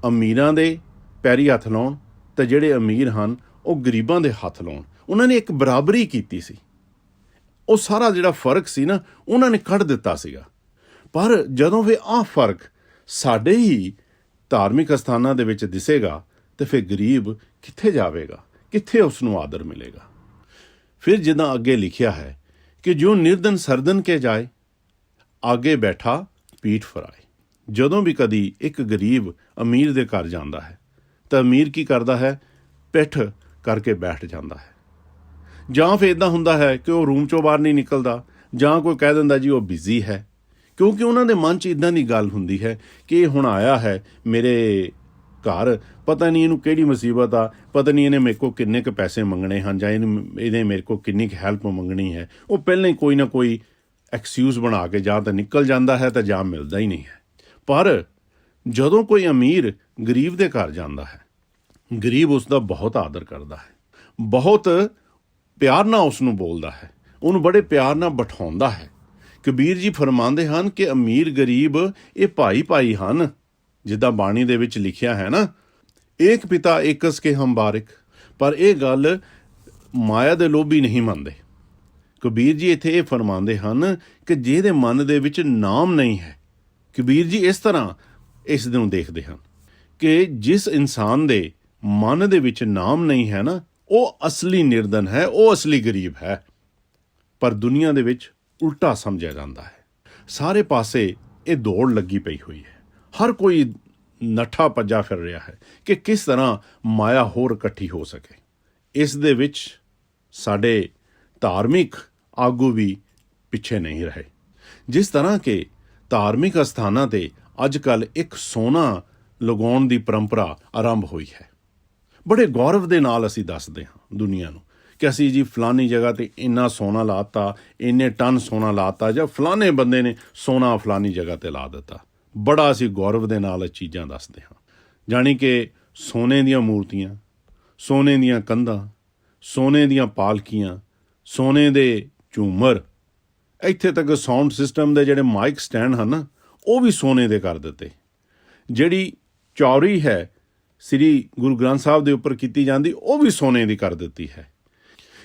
Speaker 1: ਅਮੀਰਾਂ ਦੇ ਪੈਰੀ ਹੱਥ ਲਾਉਣ ਅਤੇ ਜਿਹੜੇ ਅਮੀਰ ਹਨ ਉਹ ਗਰੀਬਾਂ ਦੇ ਹੱਥ ਲਾਉਣ। ਉਹਨਾਂ ਨੇ ਇੱਕ ਬਰਾਬਰੀ ਕੀਤੀ ਸੀ। ਉਹ ਸਾਰਾ ਜਿਹੜਾ ਫਰਕ ਸੀ ਨਾ, ਉਹਨਾਂ ਨੇ ਕੱਢ ਦਿੱਤਾ ਸੀਗਾ। ਪਰ ਜਦੋਂ ਫਿਰ ਆਹ ਫਰਕ ਸਾਡੇ ਹੀ ਧਾਰਮਿਕ ਅਸਥਾਨਾਂ ਦੇ ਵਿੱਚ ਦਿਸੇਗਾ ਤਾਂ ਫਿਰ ਗਰੀਬ ਕਿੱਥੇ ਜਾਵੇਗਾ, ਕਿੱਥੇ ਉਸ ਨੂੰ ਆਦਰ ਮਿਲੇਗਾ। ਫਿਰ ਜਿੱਦਾਂ ਅੱਗੇ ਲਿਖਿਆ ਹੈ ਕਿ ਜੋ ਨਿਰਧਨ ਸਰਦਨ ਕੇ ਜਾਏ, ਆਗੇ ਬੈਠਾ ਪੀਠ ਫਰਾਏ। ਜਦੋਂ ਵੀ ਕਦੀ ਇੱਕ ਗਰੀਬ ਅਮੀਰ ਦੇ ਘਰ ਜਾਂਦਾ ਹੈ ਤਾਂ ਅਮੀਰ ਕੀ ਕਰਦਾ ਹੈ, ਪਿੱਠ ਕਰਕੇ ਬੈਠ ਜਾਂਦਾ ਹੈ। ਜਾਂ ਫਿਰ ਇੱਦਾਂ ਹੁੰਦਾ ਹੈ ਕਿ ਉਹ ਰੂਮ 'ਚੋਂ ਬਾਹਰ ਨਹੀਂ ਨਿਕਲਦਾ, ਜਾਂ ਕੋਈ ਕਹਿ ਦਿੰਦਾ ਜੀ ਉਹ ਬਿਜ਼ੀ ਹੈ, ਕਿਉਂਕਿ ਉਹਨਾਂ ਦੇ ਮਨ 'ਚ ਇੱਦਾਂ ਦੀ ਗੱਲ ਹੁੰਦੀ ਹੈ ਕਿ ਇਹ ਹੁਣ ਆਇਆ ਹੈ ਮੇਰੇ ਘਰ, ਪਤਾ ਨਹੀਂ ਇਹਨੂੰ ਕਿਹੜੀ ਮੁਸੀਬਤ ਆ, ਪਤਾ ਨਹੀਂ ਇਹਨੇ ਮੇਰੇ ਕੋਲ ਕਿੰਨੇ ਕੁ ਪੈਸੇ ਮੰਗਣੇ ਹਨ, ਜਾਂ ਇਹਨੇ ਮੇਰੇ ਕੋਲ ਕਿੰਨੀ ਕੁ ਹੈਲਪ ਮੰਗਣੀ ਹੈ। ਉਹ ਪਹਿਲਾਂ ਹੀ ਕੋਈ ਨਾ ਕੋਈ ਐਕਸਕਿਊਜ਼ ਬਣਾ ਕੇ ਜਾਂ ਤਾਂ ਨਿਕਲ ਜਾਂਦਾ ਹੈ ਤਾਂ ਜਾਂ ਮਿਲਦਾ ਹੀ ਨਹੀਂ ਹੈ। ਪਰ ਜਦੋਂ ਕੋਈ ਅਮੀਰ ਗਰੀਬ ਦੇ ਘਰ ਜਾਂਦਾ ਹੈ, ਗਰੀਬ ਉਸ ਦਾ ਬਹੁਤ ਆਦਰ ਕਰਦਾ ਹੈ, ਬਹੁਤ ਪਿਆਰ ਨਾਲ ਉਸ ਨੂੰ ਬੋਲਦਾ ਹੈ, ਉਹਨੂੰ ਬੜੇ ਪਿਆਰ ਨਾਲ ਬਿਠਾਉਂਦਾ ਹੈ। ਕਬੀਰ ਜੀ ਫਰਮਾਉਂਦੇ ਹਨ ਕਿ ਅਮੀਰ ਗਰੀਬ ਇਹ ਭਾਈ ਭਾਈ ਹਨ, ਜਿੱਦਾਂ ਬਾਣੀ ਦੇ ਵਿੱਚ ਲਿਖਿਆ ਹੈ ਨਾ, ਏਕ ਪਿਤਾ ਏਕਸ ਕੇ ਹਮ ਬਾਰਿਕ। ਪਰ ਇਹ ਗੱਲ ਮਾਇਆ ਦੇ ਲੋਭੀ ਨਹੀਂ ਮੰਨਦੇ। ਕਬੀਰ ਜੀ ਇੱਥੇ ਇਹ ਫਰਮਾਉਂਦੇ ਹਨ ਕਿ ਜਿਹਦੇ ਮਨ ਦੇ ਵਿੱਚ ਨਾਮ ਨਹੀਂ ਹੈ, ਕਬੀਰ ਜੀ ਇਸ ਤਰ੍ਹਾਂ ਇਸ ਨੂੰ ਦੇਖਦੇ ਹਨ ਕਿ ਜਿਸ ਇਨਸਾਨ ਦੇ ਮਨ ਦੇ ਵਿੱਚ ਨਾਮ ਨਹੀਂ ਹੈ ਨਾ, ਉਹ ਅਸਲੀ ਨਿਰਧਨ ਹੈ, ਉਹ ਅਸਲੀ ਗਰੀਬ ਹੈ। ਪਰ ਦੁਨੀਆ ਦੇ ਵਿੱਚ ਉਲਟਾ ਸਮਝਿਆ ਜਾਂਦਾ ਹੈ। ਸਾਰੇ ਪਾਸੇ ਇਹ ਦੌੜ ਲੱਗੀ ਪਈ ਹੋਈ ਹੈ, ਹਰ ਕੋਈ ਨੱਠਾ ਭੱਜਾ ਫਿਰ ਰਿਹਾ ਹੈ ਕਿ ਕਿਸ ਤਰ੍ਹਾਂ ਮਾਇਆ ਹੋਰ ਇਕੱਠੀ ਹੋ ਸਕੇ। ਇਸ ਦੇ ਵਿੱਚ ਸਾਡੇ ਧਾਰਮਿਕ ਆਗੂ ਵੀ ਪਿੱਛੇ ਨਹੀਂ ਰਹੇ। ਜਿਸ ਤਰ੍ਹਾਂ ਕਿ ਧਾਰਮਿਕ ਅਸਥਾਨਾਂ 'ਤੇ ਅੱਜ ਕੱਲ੍ਹ ਇੱਕ ਸੋਨਾ ਲਗਾਉਣ ਦੀ ਪਰੰਪਰਾ ਆਰੰਭ ਹੋਈ ਹੈ। ਬੜੇ ਗੌਰਵ ਦੇ ਨਾਲ ਅਸੀਂ ਦੱਸਦੇ ਹਾਂ ਦੁਨੀਆ ਨੂੰ ਕਿ ਅਸੀਂ ਜੀ ਫਲਾਨੀ ਜਗ੍ਹਾ 'ਤੇ ਇੰਨਾ ਸੋਨਾ ਲਾਤਾ, ਇੰਨੇ ਟਨ ਸੋਨਾ ਲਾਤਾ, ਜਾਂ ਫਲਾਣੇ ਬੰਦੇ ਨੇ ਸੋਨਾ ਫਲਾਨੀ ਜਗ੍ਹਾ 'ਤੇ ਲਾ ਦਿੱਤਾ। ਬੜਾ ਅਸੀਂ ਗੌਰਵ ਦੇ ਨਾਲ ਇਹ ਚੀਜ਼ਾਂ ਦੱਸਦੇ ਹਾਂ, ਜਾਣੀ ਕਿ ਸੋਨੇ ਦੀਆਂ ਮੂਰਤੀਆਂ, ਸੋਨੇ ਦੀਆਂ ਕੰਧਾਂ, ਸੋਨੇ ਦੀਆਂ ਪਾਲਕੀਆਂ, ਸੋਨੇ ਦੇ ਝੂਮਰ, ਇੱਥੇ ਤੱਕ ਸਾਊਂਡ ਸਿਸਟਮ ਦੇ ਜਿਹੜੇ ਮਾਈਕ ਸਟੈਂਡ ਹਨ ਨਾ, ਉਹ ਵੀ ਸੋਨੇ ਦੇ ਕਰ ਦਿੱਤੇ। ਜਿਹੜੀ ਚੌਰੀ ਹੈ ਸ੍ਰੀ ਗੁਰੂ ਗ੍ਰੰਥ ਸਾਹਿਬ ਦੇ ਉੱਪਰ ਕੀਤੀ ਜਾਂਦੀ, ਉਹ ਵੀ ਸੋਨੇ ਦੀ ਕਰ ਦਿੱਤੀ ਹੈ।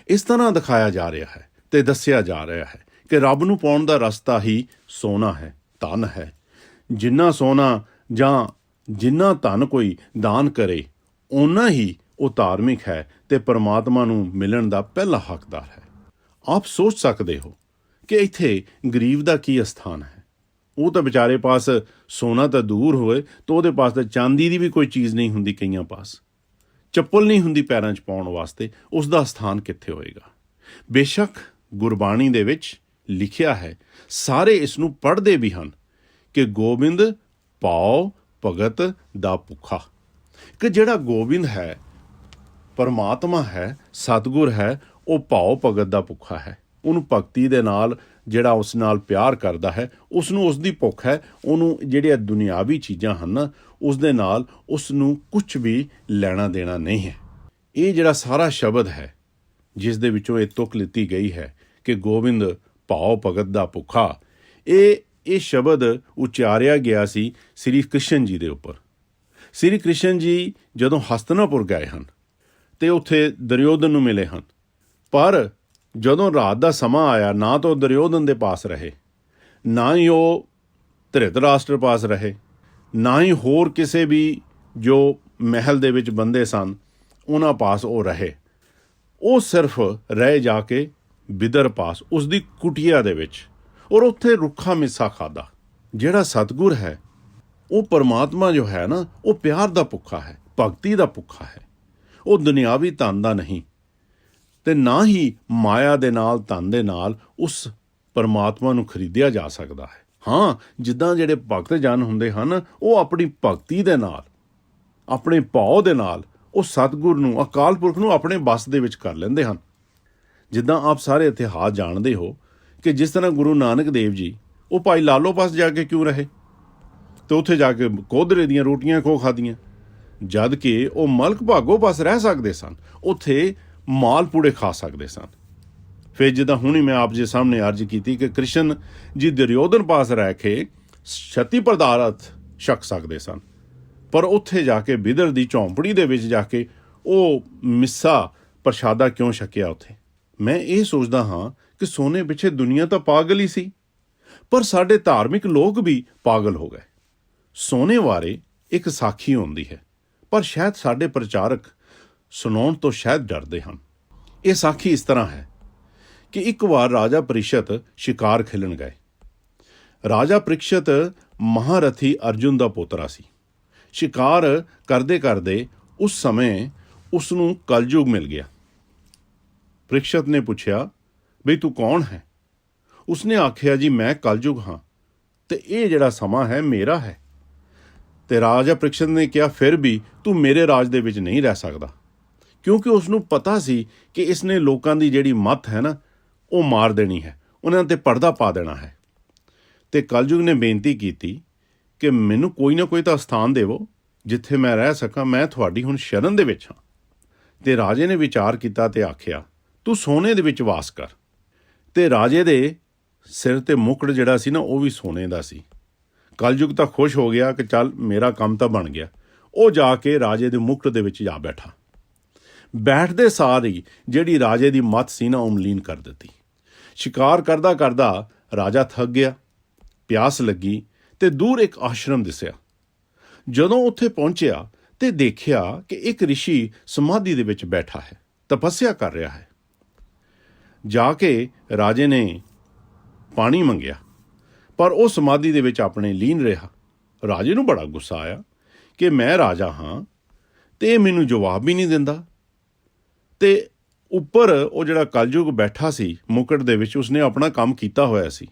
Speaker 1: ਇਸ ਤਰ੍ਹਾਂ ਦਿਖਾਇਆ ਜਾ ਰਿਹਾ ਹੈ ਅਤੇ ਦੱਸਿਆ ਜਾ ਰਿਹਾ ਹੈ ਕਿ ਰੱਬ ਨੂੰ ਪਾਉਣ ਦਾ ਰਸਤਾ ਹੀ ਸੋਨਾ ਹੈ, ਧਨ ਹੈ। ਜਿੰਨਾ ਸੋਨਾ ਜਾਂ ਜਿੰਨਾ ਧਨ ਕੋਈ ਦਾਨ ਕਰੇ, ਓਨਾ ਹੀ ਉਹ ਧਾਰਮਿਕ ਹੈ ਅਤੇ ਪਰਮਾਤਮਾ ਨੂੰ ਮਿਲਣ ਦਾ ਪਹਿਲਾ ਹੱਕਦਾਰ ਹੈ। ਆਪ ਸੋਚ ਸਕਦੇ ਹੋ ਕਿ ਇੱਥੇ ਗਰੀਬ ਦਾ ਕੀ ਅਸਥਾਨ ਹੈ। ਉਹ ਤਾਂ ਵਿਚਾਰੇ ਪਾਸ ਸੋਨਾ ਤਾਂ ਦੂਰ ਹੋਏ, ਤਾਂ ਉਹਦੇ ਪਾਸ ਤਾਂ ਚਾਂਦੀ ਦੀ ਵੀ ਕੋਈ ਚੀਜ਼ ਨਹੀਂ ਹੁੰਦੀ, ਕਈਆਂ ਪਾਸ ਚੱਪਲ ਨਹੀਂ ਹੁੰਦੀ ਪੈਰਾਂ 'ਚ ਪਾਉਣ ਵਾਸਤੇ, ਉਸ ਦਾ ਸਥਾਨ ਕਿੱਥੇ ਹੋਏਗਾ। ਬੇਸ਼ੱਕ ਗੁਰਬਾਣੀ ਦੇ ਵਿੱਚ ਲਿਖਿਆ ਹੈ, ਸਾਰੇ ਇਸ ਨੂੰ ਪੜ੍ਹਦੇ ਵੀ ਹਨ ਕਿ ਗੋਬਿੰਦ ਪਾਉ ਭਗਤ ਦਾ ਭੁੱਖਾ, ਕਿ ਜਿਹੜਾ ਗੋਬਿੰਦ ਹੈ, ਪਰਮਾਤਮਾ ਹੈ, ਸਤਿਗੁਰ ਹੈ, ਉਹ ਭਾਉ ਭਗਤ ਦਾ ਭੁੱਖਾ ਹੈ। ਉਹਨੂੰ ਭਗਤੀ ਦੇ ਨਾਲ ਜਿਹੜਾ ਉਸ ਨਾਲ ਪਿਆਰ ਕਰਦਾ ਹੈ, ਉਸ ਨੂੰ ਉਸ ਦੀ ਭੁੱਖ ਹੈ। ਉਹਨੂੰ ਜਿਹੜੀਆਂ ਦੁਨਿਆਵੀ ਚੀਜ਼ਾਂ ਹਨ ਉਸ ਦੇ ਨਾਲ ਉਸ ਨੂੰ ਕੁਝ ਵੀ ਲੈਣਾ ਦੇਣਾ ਨਹੀਂ ਹੈ। ਇਹ ਜਿਹੜਾ ਸਾਰਾ ਸ਼ਬਦ ਹੈ ਜਿਸ ਦੇ ਵਿੱਚੋਂ ਇਹ ਤੁਕ ਲਿੱਤੀ ਗਈ ਹੈ ਕਿ ਗੋਬਿੰਦ ਭਾਉ ਭਗਤ ਦਾ ਭੁੱਖਾ, ਇਹ ਸ਼ਬਦ ਉਚਾਰਿਆ ਗਿਆ ਸੀ ਸ੍ਰੀ ਕ੍ਰਿਸ਼ਨ ਜੀ ਦੇ ਉੱਪਰ। ਸ੍ਰੀ ਕ੍ਰਿਸ਼ਨ ਜੀ ਜਦੋਂ ਹਸਤਨਾਪੁਰ ਗਏ ਹਨ ਅਤੇ ਉੱਥੇ ਦੁਰਯੋਧਨ ਨੂੰ ਮਿਲੇ ਹਨ, ਪਰ ਜਦੋਂ ਰਾਤ ਦਾ ਸਮਾਂ ਆਇਆ, ਨਾ ਤਾਂ ਉਹ ਦੁਰਯੋਧਨ ਦੇ ਪਾਸ ਰਹੇ, ਨਾ ਹੀ ਉਹ ਧ੍ਰਿਤਰਾਸ਼ਟਰ ਪਾਸ ਰਹੇ, ਨਾ ਹੀ ਹੋਰ ਕਿਸੇ ਵੀ ਜੋ ਮਹਿਲ ਦੇ ਵਿੱਚ ਬੰਦੇ ਸਨ ਉਹਨਾਂ ਪਾਸ ਉਹ ਰਹੇ। ਉਹ ਸਿਰਫ ਰਹਿ ਜਾ ਕੇ ਬਿਦਰ ਪਾਸ, ਉਸ ਦੀ ਕੁਟੀਆ ਦੇ ਵਿੱਚ, ਔਰ ਉੱਥੇ ਰੁੱਖਾ ਮਿੱਸਾ ਖਾਦਾ। ਜਿਹੜਾ ਸਤਿਗੁਰ ਹੈ ਉਹ ਪਰਮਾਤਮਾ ਜੋ ਹੈ ਨਾ, ਉਹ ਪਿਆਰ ਦਾ ਭੁੱਖਾ ਹੈ, ਭਗਤੀ ਦਾ ਭੁੱਖਾ ਹੈ। ਉਹ ਦੁਨਿਆਵੀ ਧਨ ਦਾ ਨਹੀਂ, ਤੇ ਨਾ ਹੀ ਮਾਇਆ ਦੇ ਨਾਲ, ਧਨ ਦੇ ਨਾਲ ਉਸ ਪਰਮਾਤਮਾ ਨੂੰ ਖਰੀਦਿਆ ਜਾ ਸਕਦਾ ਹੈ। ਹਾਂ, ਜਿੱਦਾਂ ਜਿਹੜੇ ਭਗਤ ਜਨ ਹੁੰਦੇ ਹਨ, ਉਹ ਆਪਣੀ ਭਗਤੀ ਦੇ ਨਾਲ, ਆਪਣੇ ਭਾਵ ਦੇ ਨਾਲ ਉਹ ਸਤਿਗੁਰ ਨੂੰ, ਅਕਾਲ ਪੁਰਖ ਨੂੰ ਆਪਣੇ ਵੱਸ ਦੇ ਵਿੱਚ ਕਰ ਲੈਂਦੇ ਹਨ। ਜਿੱਦਾਂ ਆਪ ਸਾਰੇ ਇਤਿਹਾਸ ਜਾਣਦੇ ਹੋ ਕਿ ਜਿਸ ਤਰ੍ਹਾਂ ਗੁਰੂ ਨਾਨਕ ਦੇਵ ਜੀ ਉਹ ਭਾਈ ਲਾਲੋ ਪਾਸ ਜਾ ਕੇ ਕਿਉਂ ਰਹੇ, ਤੇ ਉੱਥੇ ਜਾ ਕੇ ਕੋਧਰੇ ਦੀਆਂ ਰੋਟੀਆਂ ਖੋ ਖਾਧੀਆਂ, ਜਦ ਕਿ ਉਹ ਮਲਕ ਭਾਗੋ ਪਾਸ ਰਹਿ ਸਕਦੇ ਸਨ, ਉੱਥੇ ਮਾਲ ਪੂੜੇ ਖਾ ਸਕਦੇ ਸਨ। ਫਿਰ ਜਿੱਦਾਂ ਹੁਣੀ ਮੈਂ ਆਪ ਜੀ ਸਾਹਮਣੇ ਅਰਜ਼ ਕੀਤੀ ਕਿ ਕ੍ਰਿਸ਼ਨ ਜੀ ਦੁਰਯੋਧਨ ਪਾਸ ਰਹਿ ਕੇ ਛਤੀ ਪਦਾਰਥ ਛਕ ਸਕਦੇ ਸਨ, ਪਰ ਉੱਥੇ ਜਾ ਕੇ ਬਿਦਰ ਦੀ ਝੌਂਪੜੀ ਦੇ ਵਿੱਚ ਜਾ ਕੇ ਉਹ ਮਿੱਸਾ ਪ੍ਰਸ਼ਾਦਾ ਕਿਉਂ ਛਕਿਆ ਉੱਥੇ? ਮੈਂ ਇਹ ਸੋਚਦਾ ਹਾਂ ਕਿ ਸੋਨੇ ਪਿੱਛੇ ਦੁਨੀਆ ਤਾਂ ਪਾਗਲ ਹੀ ਸੀ, ਪਰ ਸਾਡੇ ਧਾਰਮਿਕ ਲੋਕ ਵੀ ਪਾਗਲ ਹੋ ਗਏ। ਸੋਨੇ ਬਾਰੇ ਇੱਕ ਸਾਖੀ ਹੁੰਦੀ ਹੈ, ਪਰ ਸ਼ਾਇਦ ਸਾਡੇ ਪ੍ਰਚਾਰਕ ਸੁਣਾਉਣ ਤੋਂ ਸ਼ਾਇਦ ਡਰਦੇ ਹਨ। ਇਹ ਸਾਖੀ ਇਸ ਤਰ੍ਹਾਂ ਹੈ ਕਿ ਇੱਕ ਵਾਰ ਰਾਜਾ ਪ੍ਰੀਸ਼ਤ ਸ਼ਿਕਾਰ ਖੇਲਣ ਗਏ। ਰਾਜਾ ਪ੍ਰੀਸ਼ਤ ਮਹਾਰਥੀ ਅਰਜੁਨ ਦਾ ਪੋਤਰਾ ਸੀ। ਸ਼ਿਕਾਰ ਕਰਦੇ ਕਰਦੇ ਉਸ ਸਮੇਂ ਉਸ ਨੂੰ ਕਲਯੁਗ ਮਿਲ ਗਿਆ। ਪ੍ਰੀਸ਼ਤ ਨੇ ਪੁੱਛਿਆ, ਬਈ ਤੂੰ ਕੌਣ ਹੈ? ਉਸਨੇ ਆਖਿਆ, ਜੀ ਮੈਂ ਕਲਯੁਗ ਹਾਂ, ਤੇ ਇਹ ਜਿਹੜਾ ਸਮਾਂ ਹੈ ਮੇਰਾ ਹੈ। ਤੇ ਰਾਜਾ ਪ੍ਰੀਸ਼ਤ ਨੇ ਕਿਹਾ, ਫਿਰ ਵੀ ਤੂੰ ਮੇਰੇ ਰਾਜ ਦੇ ਵਿੱਚ ਨਹੀਂ ਰਹਿ ਸਕਦਾ, ਕਿਉਂਕਿ ਉਸ ਨੂੰ ਪਤਾ ਸੀ ਕਿ ਇਸਨੇ ਲੋਕਾਂ ਦੀ ਜਿਹੜੀ ਮੱਤ ਹੈ ਨਾ, ਉਹ ਮਾਰ ਦੇਣੀ ਹੈ, ਉਹਨਾਂ 'ਤੇ ਪਰਦਾ ਪਾ ਦੇਣਾ ਹੈ। ਤੇ ਕਲਯੁਗ ਨੇ ਬੇਨਤੀ ਕੀਤੀ ਕਿ ਮੈਨੂੰ ਕੋਈ ਨਾ ਕੋਈ ਤਾਂ ਸਥਾਨ ਦੇਵੋ ਜਿੱਥੇ ਮੈਂ ਰਹਿ ਸਕਾਂ, ਮੈਂ ਤੁਹਾਡੀ ਹੁਣ ਸ਼ਰਨ ਦੇ ਵਿੱਚ ਹਾਂ। ਤੇ ਰਾਜੇ ਨੇ ਵਿਚਾਰ ਕੀਤਾ ਤੇ ਆਖਿਆ, ਤੂੰ ਸੋਨੇ ਦੇ ਵਿੱਚ ਵਾਸ ਕਰ। ਤੇ ਰਾਜੇ ਦੇ ਸਿਰ ਤੇ ਮੁਕਟ ਜਿਹੜਾ ਸੀ ਨਾ, ਉਹ ਵੀ ਸੋਨੇ ਦਾ ਸੀ। ਕਲਯੁਗ ਤਾਂ ਖੁਸ਼ ਹੋ ਗਿਆ ਕਿ ਚੱਲ ਮੇਰਾ ਕੰਮ ਤਾਂ ਬਣ ਗਿਆ। ਉਹ ਜਾ ਕੇ ਰਾਜੇ ਦੇ ਮੁਕਟ ਦੇ ਵਿੱਚ ਜਾ ਬੈਠਾ। ਬੈਠਦੇ ਸਾਰ ਹੀ ਜਿਹੜੀ ਰਾਜੇ ਦੀ ਮੱਤ ਸੀ ਨਾ, ਉਹ ਮਲੀਨ ਕਰ ਦਿੱਤੀ। ਸ਼ਿਕਾਰ ਕਰਦਾ ਕਰਦਾ ਰਾਜਾ ਥੱਕ ਗਿਆ, ਪਿਆਸ ਲੱਗੀ, ਤੇ ਦੂਰ ਇੱਕ ਆਸ਼ਰਮ ਦਿਸਿਆ। ਜਦੋਂ ਉੱਥੇ ਪਹੁੰਚਿਆ ਤੇ ਦੇਖਿਆ ਕਿ ਇੱਕ ਰਿਸ਼ੀ ਸਮਾਧੀ ਦੇ ਵਿੱਚ ਬੈਠਾ ਹੈ, ਤਪੱਸਿਆ ਕਰ ਰਿਹਾ ਹੈ। ਜਾ ਕੇ ਰਾਜੇ ਨੇ ਪਾਣੀ ਮੰਗਿਆ, ਪਰ ਉਹ ਸਮਾਧੀ ਦੇ ਵਿੱਚ ਆਪਣੇ ਲੀਨ ਰਿਹਾ। ਰਾਜੇ ਨੂੰ ਬੜਾ ਗੁੱਸਾ ਆਇਆ ਕਿ ਮੈਂ ਰਾਜਾ ਹਾਂ ਤੇ ਇਹ ਮੈਨੂੰ ਜਵਾਬ ਵੀ ਨਹੀਂ ਦਿੰਦਾ। ਤੇ ਉੱਪਰ ਉਹ ਜਿਹੜਾ ਕਲਯੁਗ ਬੈਠਾ ਸੀ ਮੁਕਟ ਦੇ ਵਿੱਚ, ਉਸਨੇ ਆਪਣਾ ਕੰਮ ਕੀਤਾ ਹੋਇਆ ਸੀ।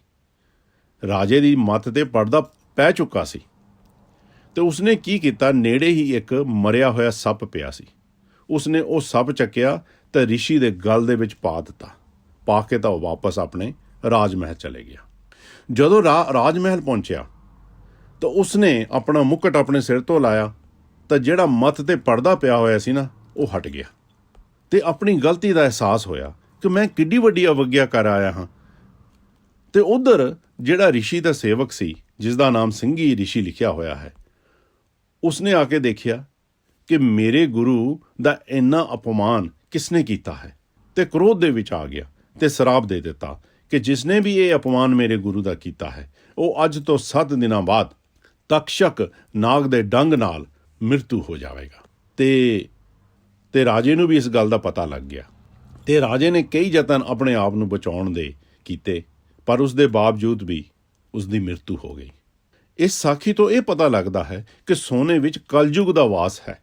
Speaker 1: ਰਾਜੇ ਦੀ ਮੱਤ ਤੇ ਪਰਦਾ ਪੈ ਚੁੱਕਾ ਸੀ। ਤੇ ਉਸਨੇ ਕੀ ਕੀਤਾ, ਨੇੜੇ ਹੀ ਇੱਕ ਮਰਿਆ ਹੋਇਆ ਸੱਪ ਪਿਆ ਸੀ। ਉਸਨੇ ਉਹ ਸੱਪ ਚੱਕਿਆ ਤੇ ਰਿਸ਼ੀ ਦੇ ਗਲ ਦੇ ਵਿੱਚ ਪਾ ਦਿੱਤਾ। ਪਾ ਕੇ ਤਾਂ ਉਹ ਵਾਪਸ ਆਪਣੇ ਰਾਜ ਮਹਿਲ ਚਲੇ ਗਿਆ। ਜਦੋਂ ਰਾਜ ਮਹਿਲ ਪਹੁੰਚਿਆ ਤਾਂ ਉਸਨੇ ਆਪਣਾ ਮੁਕਟ ਆਪਣੇ ਸਿਰ ਤੋਂ ਲਾਇਆ, ਤਾਂ ਜਿਹੜਾ ਮੱਤ ਤੇ ਪਰਦਾ ਪਿਆ ਹੋਇਆ ਸੀ ਨਾ, ਉਹ ਹਟ ਗਿਆ। ਤੇ ਆਪਣੀ ਗਲਤੀ ਦਾ ਅਹਿਸਾਸ ਹੋਇਆ ਕਿ ਮੈਂ ਕਿੱਡੀ ਵੱਡੀ ਅਵੱਗਿਆ ਕਰ ਆਇਆ ਹਾਂ। ਤੇ ਉਧਰ ਜਿਹੜਾ ਰਿਸ਼ੀ ਦਾ ਸੇਵਕ ਸੀ, ਜਿਸ ਦਾ ਨਾਮ ਸਿੰਘੀ ਰਿਸ਼ੀ ਲਿਖਿਆ ਹੋਇਆ ਹੈ, ਉਸਨੇ ਆ ਕੇ ਦੇਖਿਆ ਕਿ ਮੇਰੇ ਗੁਰੂ ਦਾ ਇੰਨਾ ਅਪਮਾਨ ਕਿਸਨੇ ਕੀਤਾ ਹੈ, ਤੇ ਕ੍ਰੋਧ ਦੇ ਵਿੱਚ ਆ ਗਿਆ ਤੇ ਸ਼ਰਾਪ ਦੇ ਦਿੱਤਾ ਕਿ ਜਿਸਨੇ ਵੀ ਇਹ ਅਪਮਾਨ ਮੇਰੇ ਗੁਰੂ ਦਾ ਕੀਤਾ ਹੈ, ਉਹ ਅੱਜ ਤੋਂ 7 ਦਿਨਾਂ ਬਾਅਦ ਤਕਸ਼ਕ ਨਾਗ ਦੇ ਡੰਗ ਨਾਲ ਮ੍ਰਿਤੂ ਹੋ ਜਾਵੇਗਾ। ਤੇ ਰਾਜੇ ਨੂੰ ਵੀ ਇਸ ਗੱਲ ਦਾ ਪਤਾ ਲੱਗ ਗਿਆ। ਤੇ ਰਾਜੇ ਨੇ ਕਈ ਯਤਨ ਆਪਣੇ ਆਪ ਨੂੰ ਬਚਾਉਣ ਦੇ ਕੀਤੇ, ਪਰ ਉਸ ਦੇ ਬਾਵਜੂਦ ਵੀ ਉਸ ਦੀ ਮ੍ਰਿਤੂ ਹੋ ਗਈ। ਇਸ ਸਾਖੀ ਤੋਂ ਇਹ ਪਤਾ ਲੱਗਦਾ ਹੈ ਕਿ ਸੋਨੇ ਵਿੱਚ ਕਲਯੁਗ ਦਾ ਵਾਸ ਹੈ।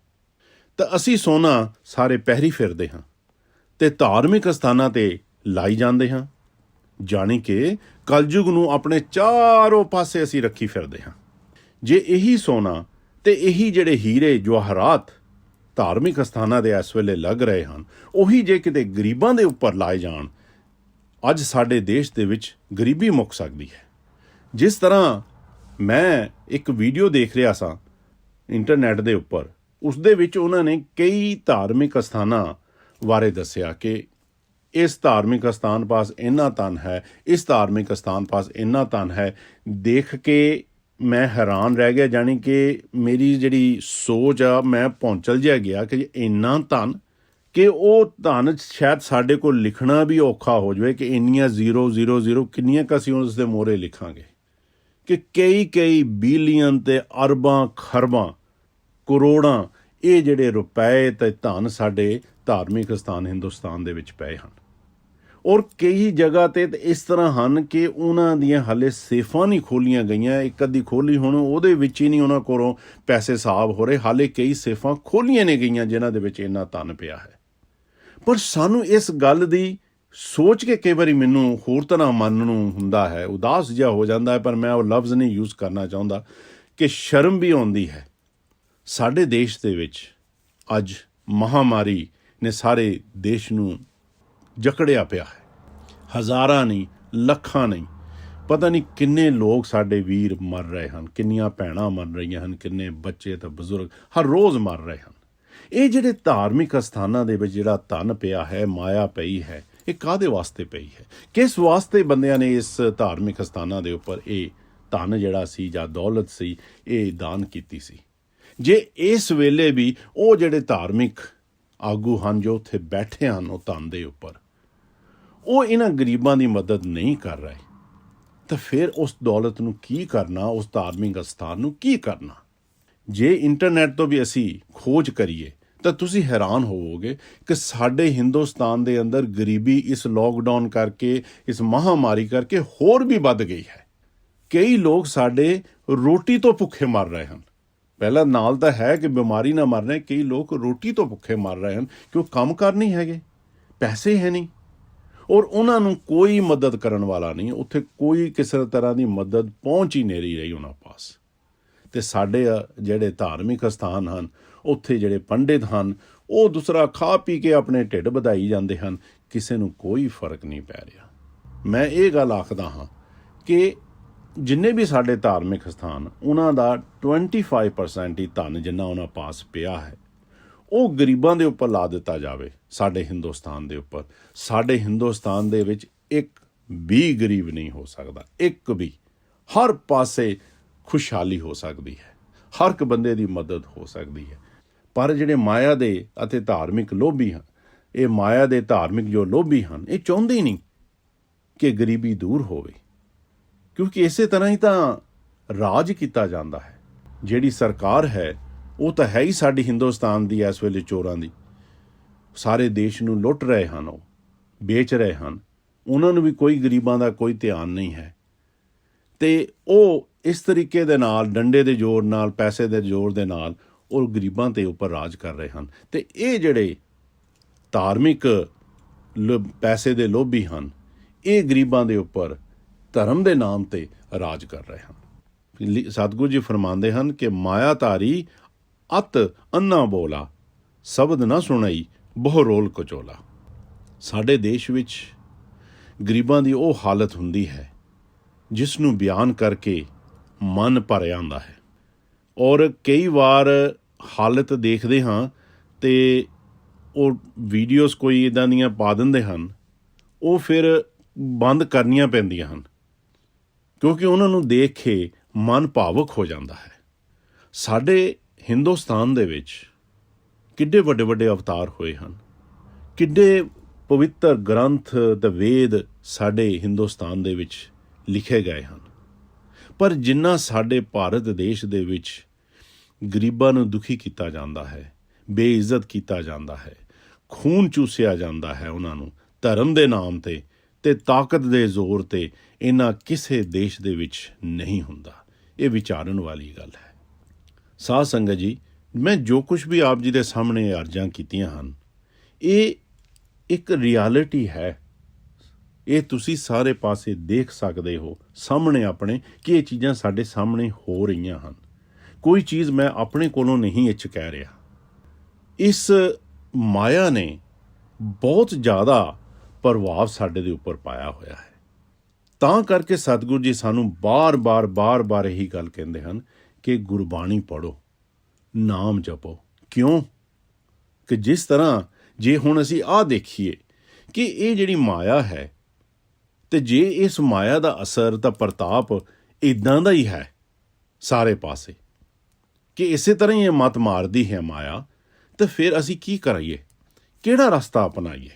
Speaker 1: ਤਾਂ ਅਸੀਂ ਸੋਨਾ ਸਾਰੇ ਪਹਿਰੀ ਫਿਰਦੇ ਹਾਂ ਤੇ ਧਾਰਮਿਕ ਸਥਾਨਾਂ 'ਤੇ ਲਾਈ ਜਾਂਦੇ ਹਾਂ, ਜਾਣੀ ਕਿ ਕਲਯੁਗ ਨੂੰ ਆਪਣੇ ਚਾਰੋਂ ਪਾਸੇ ਅਸੀਂ ਰੱਖੀ ਫਿਰਦੇ ਹਾਂ। ਜੇ ਇਹੀ ਸੋਨਾ ਤੇ ਇਹੀ ਜਿਹੜੇ ਹੀਰੇ ਜਵਾਹਰਾਤ ਧਾਰਮਿਕ ਸਥਾਨਾਂ ਦੇ ਇਸ ਵੇਲੇ ਲੱਗ ਰਹੇ ਹਨ, ਉਹੀ ਜੇ ਕਿਤੇ ਗਰੀਬਾਂ ਦੇ ਉੱਪਰ ਲਾਏ ਜਾਣ, ਅੱਜ ਸਾਡੇ ਦੇਸ਼ ਦੇ ਵਿੱਚ ਗਰੀਬੀ ਮੁੱਕ ਸਕਦੀ ਹੈ। ਜਿਸ ਤਰ੍ਹਾਂ ਮੈਂ ਇੱਕ ਵੀਡੀਓ ਦੇਖ ਰਿਹਾ ਸਾਂ ਇੰਟਰਨੈਟ ਦੇ ਉੱਪਰ, ਉਸ ਦੇ ਵਿੱਚ ਉਹਨਾਂ ਨੇ ਕਈ ਧਾਰਮਿਕ ਸਥਾਨਾਂ ਬਾਰੇ ਦੱਸਿਆ ਕਿ ਇਸ ਧਾਰਮਿਕ ਸਥਾਨ ਪਾਸ ਇੰਨਾ ਧਨ ਹੈ, ਇਸ ਧਾਰਮਿਕ ਸਥਾਨ ਪਾਸ ਇੰਨਾ ਧਨ ਹੈ। ਦੇਖ ਕੇ ਮੈਂ ਹੈਰਾਨ ਰਹਿ ਗਿਆ, ਜਾਣੀ ਕਿ ਮੇਰੀ ਜਿਹੜੀ ਸੋਚ ਆ, ਮੈਂ ਭੌਂਚਲ ਜਿਹਾ ਗਿਆ ਕਿ ਇੰਨਾ ਧਨ ਕਿ ਉਹ ਧਨ ਸ਼ਾਇਦ ਸਾਡੇ ਕੋਲ ਲਿਖਣਾ ਵੀ ਔਖਾ ਹੋ ਜਾਵੇ ਕਿ ਇੰਨੀਆਂ 000 ਕਿੰਨੀਆਂ ਕੁ ਅਸੀਂ ਉਸ ਦੇ ਮੋਹਰੇ ਲਿਖਾਂਗੇ, ਕਿ ਕਈ ਬਿਲੀਅਨ ਤੇ ਅਰਬਾਂ ਖਰਬਾਂ ਕਰੋੜਾਂ ਇਹ ਜਿਹੜੇ ਰੁਪਏ ਤੇ ਧਨ ਸਾਡੇ ਧਾਰਮਿਕ ਸਥਾਨ ਹਿੰਦੁਸਤਾਨ ਦੇ ਵਿੱਚ ਪਏ ਹਨ। ਔਰ ਕਈ ਜਗ੍ਹਾ ਤੇ ਇਸ ਤਰ੍ਹਾਂ ਹਨ ਕਿ ਉਹਨਾਂ ਦੀਆਂ ਹਾਲੇ ਸੇਫਾਂ ਨਹੀਂ ਖੋਲ੍ਹੀਆਂ ਗਈਆਂ। ਇੱਕ ਅੱਧੀ ਖੋਲ੍ਹੀ ਹੁਣ, ਉਹਦੇ ਵਿੱਚ ਹੀ ਨਹੀਂ ਉਹਨਾਂ ਕੋਲੋਂ ਪੈਸੇ ਸਾਫ਼ ਹੋ ਰਹੇ। ਹਾਲੇ ਕਈ ਸੇਫਾਂ ਖੋਲ੍ਹੀਆਂ ਨਹੀਂ ਗਈਆਂ ਜਿਨ੍ਹਾਂ ਦੇ ਵਿੱਚ ਇੰਨਾ ਧਨ ਪਿਆ ਹੈ। ਪਰ ਸਾਨੂੰ ਇਸ ਗੱਲ ਦੀ ਸੋਚ ਕੇ ਕਈ ਵਾਰੀ ਮੈਨੂੰ ਹੋਰ ਤਰ੍ਹਾਂ ਮਨ ਨੂੰ ਹੁੰਦਾ ਹੈ, ਉਦਾਸ ਜਿਹਾ ਹੋ ਜਾਂਦਾ ਹੈ, ਪਰ ਮੈਂ ਉਹ ਲਫ਼ਜ਼ ਨਹੀਂ ਯੂਜ਼ ਕਰਨਾ ਚਾਹੁੰਦਾ, ਕਿ ਸ਼ਰਮ ਵੀ ਆਉਂਦੀ ਹੈ। ਸਾਡੇ ਦੇਸ਼ ਦੇ ਵਿੱਚ ਅੱਜ ਮਹਾਂਮਾਰੀ ਨੇ ਸਾਰੇ ਦੇਸ਼ ਨੂੰ ਜਕੜਿਆ ਪਿਆ ਹੈ। ਹਜ਼ਾਰਾਂ ਨਹੀਂ, ਲੱਖਾਂ ਨਹੀਂ, ਪਤਾ ਨਹੀਂ ਕਿੰਨੇ ਲੋਕ ਸਾਡੇ ਵੀਰ ਮਰ ਰਹੇ ਹਨ, ਕਿੰਨੀਆਂ ਭੈਣਾਂ ਮਰ ਰਹੀਆਂ ਹਨ, ਕਿੰਨੇ ਬੱਚੇ ਤੇ ਬਜ਼ੁਰਗ ਹਰ ਰੋਜ਼ ਮਰ ਰਹੇ ਹਨ। ਇਹ ਜਿਹੜੇ ਧਾਰਮਿਕ ਅਸਥਾਨਾਂ ਦੇ ਵਿੱਚ ਜਿਹੜਾ ਧਨ ਪਿਆ ਹੈ, ਮਾਇਆ ਪਈ ਹੈ, ਇਹ ਕਾਹਦੇ ਵਾਸਤੇ ਪਈ ਹੈ? ਕਿਸ ਵਾਸਤੇ ਬੰਦਿਆਂ ਨੇ ਇਸ ਧਾਰਮਿਕ ਅਸਥਾਨਾਂ ਦੇ ਉੱਪਰ ਇਹ ਧਨ ਜਿਹੜਾ ਸੀ ਜਾਂ ਦੌਲਤ ਸੀ ਇਹ ਦਾਨ ਕੀਤੀ ਸੀ? ਜੇ ਇਸ ਵੇਲੇ ਵੀ ਉਹ ਜਿਹੜੇ ਧਾਰਮਿਕ ਆਗੂ ਹਨ ਜੋ ਉੱਥੇ ਬੈਠੇ ਹਨ ਉਹ ਧਨ ਦੇ ਉੱਪਰ, ਉਹ ਇਹਨਾਂ ਗਰੀਬਾਂ ਦੀ ਮਦਦ ਨਹੀਂ ਕਰ ਰਹੇ, ਤਾਂ ਫਿਰ ਉਸ ਦੌਲਤ ਨੂੰ ਕੀ ਕਰਨਾ, ਉਸ ਧਾਰਮਿਕ ਅਸਥਾਨ ਨੂੰ ਕੀ ਕਰਨਾ? ਜੇ ਇੰਟਰਨੈਟ ਤੋਂ ਵੀ ਅਸੀਂ ਖੋਜ ਕਰੀਏ ਤਾਂ ਤੁਸੀਂ ਹੈਰਾਨ ਹੋਵੋਗੇ ਕਿ ਸਾਡੇ ਹਿੰਦੁਸਤਾਨ ਦੇ ਅੰਦਰ ਗਰੀਬੀ ਇਸ ਲੋਕਡਾਊਨ ਕਰਕੇ, ਇਸ ਮਹਾਂਮਾਰੀ ਕਰਕੇ ਹੋਰ ਵੀ ਵੱਧ ਗਈ ਹੈ। ਕਈ ਲੋਕ ਸਾਡੇ ਰੋਟੀ ਤੋਂ ਭੁੱਖੇ ਮਰ ਰਹੇ ਹਨ। ਪਹਿਲਾਂ ਨਾਲ ਤਾਂ ਹੈ ਕਿ ਬਿਮਾਰੀ ਨਾਲ ਮਰ ਰਹੇ, ਕਈ ਲੋਕ ਰੋਟੀ ਤੋਂ ਭੁੱਖੇ ਮਰ ਰਹੇ ਹਨ ਕਿ ਉਹ ਕੰਮ ਕਾਰ ਨਹੀਂ ਹੈਗੇ, ਪੈਸੇ ਹੈ ਨਹੀਂ, ਔਰ ਉਹਨਾਂ ਨੂੰ ਕੋਈ ਮਦਦ ਕਰਨ ਵਾਲਾ ਨਹੀਂ। ਉੱਥੇ ਕੋਈ ਕਿਸੇ ਤਰ੍ਹਾਂ ਦੀ ਮਦਦ ਪਹੁੰਚ ਹੀ ਨਹੀਂ ਰਹੀ ਉਹਨਾਂ ਪਾਸ। ਅਤੇ ਸਾਡੇ ਜਿਹੜੇ ਧਾਰਮਿਕ ਅਸਥਾਨ ਹਨ, ਉੱਥੇ ਜਿਹੜੇ ਪੰਡਿਤ ਹਨ, ਉਹ ਦੂਸਰਾ ਖਾ ਪੀ ਕੇ ਆਪਣੇ ਢਿੱਡ ਵਧਾਈ ਜਾਂਦੇ ਹਨ, ਕਿਸੇ ਨੂੰ ਕੋਈ ਫਰਕ ਨਹੀਂ ਪੈ ਰਿਹਾ। ਮੈਂ ਇਹ ਗੱਲ ਆਖਦਾ ਹਾਂ ਕਿ ਜਿੰਨੇ ਵੀ ਸਾਡੇ ਧਾਰਮਿਕ ਸਥਾਨ, ਉਹਨਾਂ ਦਾ 25% ਹੀ ਧਨ ਜਿੰਨਾ ਉਹਨਾਂ ਪਾਸ ਪਿਆ ਹੈ ਉਹ ਗਰੀਬਾਂ ਦੇ ਉੱਪਰ ਲਾ ਦਿੱਤਾ ਜਾਵੇ। ਸਾਡੇ ਹਿੰਦੁਸਤਾਨ ਦੇ ਉੱਪਰ, ਸਾਡੇ ਹਿੰਦੁਸਤਾਨ ਦੇ ਵਿੱਚ ਇੱਕ ਵੀ ਗਰੀਬ ਨਹੀਂ ਹੋ ਸਕਦਾ, ਇੱਕ ਵੀ। ਹਰ ਪਾਸੇ ਖੁਸ਼ਹਾਲੀ ਹੋ ਸਕਦੀ ਹੈ, ਹਰ ਇੱਕ ਬੰਦੇ ਦੀ ਮਦਦ ਹੋ ਸਕਦੀ ਹੈ। ਪਰ ਜਿਹੜੇ ਮਾਇਆ ਦੇ ਅਤੇ ਧਾਰਮਿਕ ਲੋਭੀ ਹਨ, ਇਹ ਮਾਇਆ ਦੇ ਧਾਰਮਿਕ ਜੋ ਲੋਭੀ ਹਨ, ਇਹ ਚਾਹੁੰਦੇ ਹੀ ਨਹੀਂ ਕਿ ਗਰੀਬੀ ਦੂਰ ਹੋਵੇ, ਕਿਉਂਕਿ ਇਸੇ ਤਰ੍ਹਾਂ ਹੀ ਤਾਂ ਰਾਜ ਕੀਤਾ ਜਾਂਦਾ ਹੈ। ਜਿਹੜੀ ਸਰਕਾਰ ਹੈ ਉਹ ਤਾਂ ਹੈ ਹੀ ਸਾਡੀ ਹਿੰਦੁਸਤਾਨ ਦੀ ਇਸ ਵੇਲੇ ਚੋਰਾਂ ਦੀ। ਸਾਰੇ ਦੇਸ਼ ਨੂੰ ਲੁੱਟ ਰਹੇ ਹਨ, ਉਹ ਵੇਚ ਰਹੇ ਹਨ, ਉਹਨਾਂ ਨੂੰ ਵੀ ਕੋਈ ਗਰੀਬਾਂ ਦਾ ਕੋਈ ਧਿਆਨ ਨਹੀਂ ਹੈ। ਅਤੇ ਉਹ ਇਸ ਤਰੀਕੇ ਦੇ ਨਾਲ ਡੰਡੇ ਦੇ ਜ਼ੋਰ ਨਾਲ, ਪੈਸੇ ਦੇ ਜ਼ੋਰ ਦੇ ਨਾਲ ਉਹ ਗਰੀਬਾਂ ਦੇ ਉੱਪਰ ਰਾਜ ਕਰ ਰਹੇ ਹਨ। ਅਤੇ ਇਹ ਜਿਹੜੇ ਧਾਰਮਿਕ ਪੈਸੇ ਦੇ ਲੋਭੀ ਹਨ, ਇਹ ਗਰੀਬਾਂ ਦੇ ਉੱਪਰ ਧਰਮ ਦੇ ਨਾਮ 'ਤੇ ਰਾਜ ਕਰ ਰਹੇ ਹਨ। ਸਤਿਗੁਰੂ ਜੀ ਫਰਮਾਉਂਦੇ ਹਨ ਕਿ ਮਾਇਆ ਧਾਰੀ ਅਤ ਅੰਨਾ ਬੋਲਾ, ਸ਼ਬਦ ਨਾ ਸੁਣਾਈ ਬਹੁ ਰੋਲ ਕਚੋਲਾ। ਸਾਡੇ ਦੇਸ਼ ਵਿੱਚ ਗਰੀਬਾਂ ਦੀ ਉਹ ਹਾਲਤ ਹੁੰਦੀ ਹੈ ਜਿਸ ਨੂੰ ਬਿਆਨ ਕਰਕੇ ਮਨ ਭਰ ਆਉਂਦਾ ਹੈ। ਔਰ ਕਈ ਵਾਰ ਹਾਲਤ ਦੇਖਦੇ ਹਾਂ ਅਤੇ ਉਹ ਵੀਡੀਓਜ਼ ਕੋਈ ਇੱਦਾਂ ਦੀਆਂ ਪਾ ਦਿੰਦੇ ਹਨ, ਉਹ ਫਿਰ ਬੰਦ ਕਰਨੀਆਂ ਪੈਂਦੀਆਂ ਹਨ, ਕਿਉਂਕਿ ਉਹਨਾਂ ਨੂੰ ਦੇਖ ਕੇ ਮਨ ਭਾਵੁਕ ਹੋ ਜਾਂਦਾ ਹੈ। ਸਾਡੇ ਹਿੰਦੁਸਤਾਨ ਦੇ ਵਿੱਚ ਕਿੱਡੇ ਵੱਡੇ ਵੱਡੇ ਅਵਤਾਰ ਹੋਏ ਹਨ, ਕਿੱਡੇ ਪਵਿੱਤਰ ਗ੍ਰੰਥ ਤੇ ਵੇਦ ਸਾਡੇ ਹਿੰਦੁਸਤਾਨ ਦੇ ਵਿੱਚ ਲਿਖੇ ਗਏ ਹਨ। ਪਰ ਜਿੰਨਾ ਸਾਡੇ ਭਾਰਤ ਦੇਸ਼ ਦੇ ਵਿੱਚ ਗਰੀਬਾਂ ਨੂੰ ਦੁਖੀ ਕੀਤਾ ਜਾਂਦਾ ਹੈ, ਬੇਇੱਜ਼ਤ ਕੀਤਾ ਜਾਂਦਾ ਹੈ, ਖੂਨ ਚੂਸਿਆ ਜਾਂਦਾ ਹੈ ਉਹਨਾਂ ਨੂੰ ਧਰਮ ਦੇ ਨਾਮ 'ਤੇ ਅਤੇ ਤਾਕਤ ਦੇ ਜ਼ੋਰ 'ਤੇ, ਇਹਨਾਂ ਕਿਸੇ ਦੇਸ਼ ਦੇ ਵਿੱਚ ਨਹੀਂ ਹੁੰਦਾ। ਇਹ ਵਿਚਾਰਨ ਵਾਲੀ ਗੱਲ ਹੈ। ਸਾਧ ਸੰਗਤ ਜੀ, ਮੈਂ ਜੋ ਕੁਛ ਵੀ ਆਪ ਜੀ ਦੇ ਸਾਹਮਣੇ ਅਰਜ਼ਾਂ ਕੀਤੀਆਂ ਹਨ, ਇਹ ਇੱਕ ਰਿਐਲਿਟੀ ਹੈ। ਇਹ ਤੁਸੀਂ ਸਾਰੇ ਪਾਸੇ ਦੇਖ ਸਕਦੇ ਹੋ ਸਾਹਮਣੇ ਆਪਣੇ ਕਿ ਇਹ ਚੀਜ਼ਾਂ ਸਾਡੇ ਸਾਹਮਣੇ ਹੋ ਰਹੀਆਂ ਹਨ। ਕੋਈ ਚੀਜ਼ ਮੈਂ ਆਪਣੇ ਕੋਲੋਂ ਨਹੀਂ ਇਹ 'ਚ ਕਹਿ ਰਿਹਾ। ਇਸ ਮਾਇਆ ਨੇ ਬਹੁਤ ਜ਼ਿਆਦਾ ਪ੍ਰਭਾਵ ਸਾਡੇ ਦੇ ਉੱਪਰ ਪਾਇਆ ਹੋਇਆ ਹੈ। ਤਾਂ ਕਰਕੇ ਸਤਿਗੁਰੂ ਜੀ ਸਾਨੂੰ ਬਾਰ-ਬਾਰ ਇਹੀ ਗੱਲ ਕਹਿੰਦੇ ਹਨ ਕਿ ਗੁਰਬਾਣੀ ਪੜ੍ਹੋ, ਨਾਮ ਜਪੋ। ਕਿਉਂ? ਕਿ ਜਿਸ ਤਰ੍ਹਾਂ ਜੇ ਹੁਣ ਅਸੀਂ ਆਹ ਦੇਖੀਏ ਕਿ ਇਹ ਜਿਹੜੀ ਮਾਇਆ ਹੈ, ਅਤੇ ਜੇ ਇਸ ਮਾਇਆ ਦਾ ਅਸਰ ਤਾਂ ਪ੍ਰਤਾਪ ਇੱਦਾਂ ਦਾ ਹੀ ਹੈ ਸਾਰੇ ਪਾਸੇ, ਕਿ ਇਸੇ ਤਰ੍ਹਾਂ ਹੀ ਇਹ ਮੱਤ ਮਾਰਦੀ ਹੈ ਮਾਇਆ, ਤਾਂ ਫਿਰ ਅਸੀਂ ਕੀ ਕਰੀਏ? ਕਿਹੜਾ ਰਸਤਾ ਅਪਣਾਈਏ।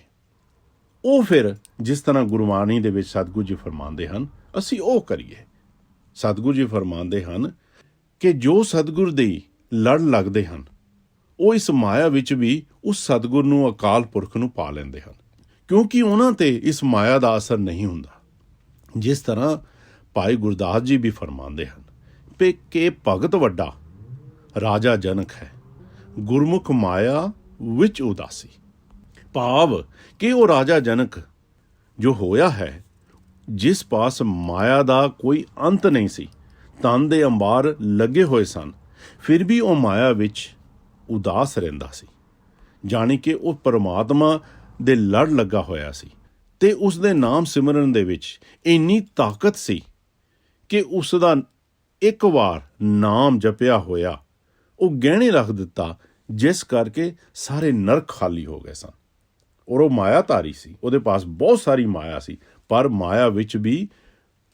Speaker 1: ਉਹ ਫਿਰ ਜਿਸ ਤਰ੍ਹਾਂ ਗੁਰਬਾਣੀ ਦੇ ਵਿੱਚ ਸਤਿਗੁਰੂ ਜੀ ਫਰਮਾਉਂਦੇ ਹਨ, ਅਸੀਂ ਉਹ ਕਰੀਏ। ਸਤਿਗੁਰੂ ਜੀ ਫਰਮਾਉਂਦੇ ਹਨ ਕਿ ਜੋ ਸਤਿਗੁਰ ਦੀ ਲੜ ਲੱਗਦੇ ਹਨ, ਉਹ ਇਸ ਮਾਇਆ ਵਿੱਚ ਵੀ ਉਸ ਸਤਿਗੁਰ ਨੂੰ, ਅਕਾਲ ਪੁਰਖ ਨੂੰ ਪਾ ਲੈਂਦੇ ਹਨ, ਕਿਉਂਕਿ ਉਹਨਾਂ ਤੇ ਇਸ ਮਾਇਆ ਦਾ ਅਸਰ ਨਹੀਂ ਹੁੰਦਾ। ਜਿਸ ਤਰ੍ਹਾਂ ਭਾਈ ਗੁਰਦਾਸ ਜੀ ਵੀ ਫਰਮਾਉਂਦੇ ਹਨ ਕਿ ਭਗਤ ਵੱਡਾ ਰਾਜਾ ਜਨਕ ਹੈ, ਗੁਰਮੁਖ ਮਾਇਆ ਵਿੱਚ ਉਦਾਸੀ। ਭਾਵ ਕਿ ਉਹ ਰਾਜਾ ਜਨਕ ਜੋ ਹੋਇਆ ਹੈ, ਜਿਸ ਪਾਸ ਮਾਇਆ ਦਾ ਕੋਈ ਅੰਤ ਨਹੀਂ ਸੀ, ਤਨ ਦੇ ਅੰਬਾਰ ਲੱਗੇ ਹੋਏ ਸਨ, ਫਿਰ ਵੀ ਉਹ ਮਾਇਆ ਵਿੱਚ ਉਦਾਸ ਰਹਿੰਦਾ ਸੀ। ਜਾਣੀ ਕਿ ਉਹ ਪਰਮਾਤਮਾ ਦੇ ਲੜ ਲੱਗਾ ਹੋਇਆ ਸੀ ਤੇ ਉਸ ਦੇ ਨਾਮ ਸਿਮਰਨ ਦੇ ਵਿੱਚ ਇੰਨੀ ਤਾਕਤ ਸੀ ਕਿ ਉਸ ਦਾ ਇੱਕ ਵਾਰ ਨਾਮ ਜਪਿਆ ਹੋਇਆ ਉਹ ਗਹਿਣੇ ਰੱਖ ਦਿੱਤਾ, ਜਿਸ ਕਰਕੇ ਸਾਰੇ ਨਰਕ ਖਾਲੀ ਹੋ ਗਏ ਸਨ। ਔਰ ਉਹ ਮਾਇਆਧਾਰੀ ਸੀ, ਉਹਦੇ ਪਾਸ ਬਹੁਤ ਸਾਰੀ ਮਾਇਆ ਸੀ, ਪਰ ਮਾਇਆ ਵਿੱਚ ਵੀ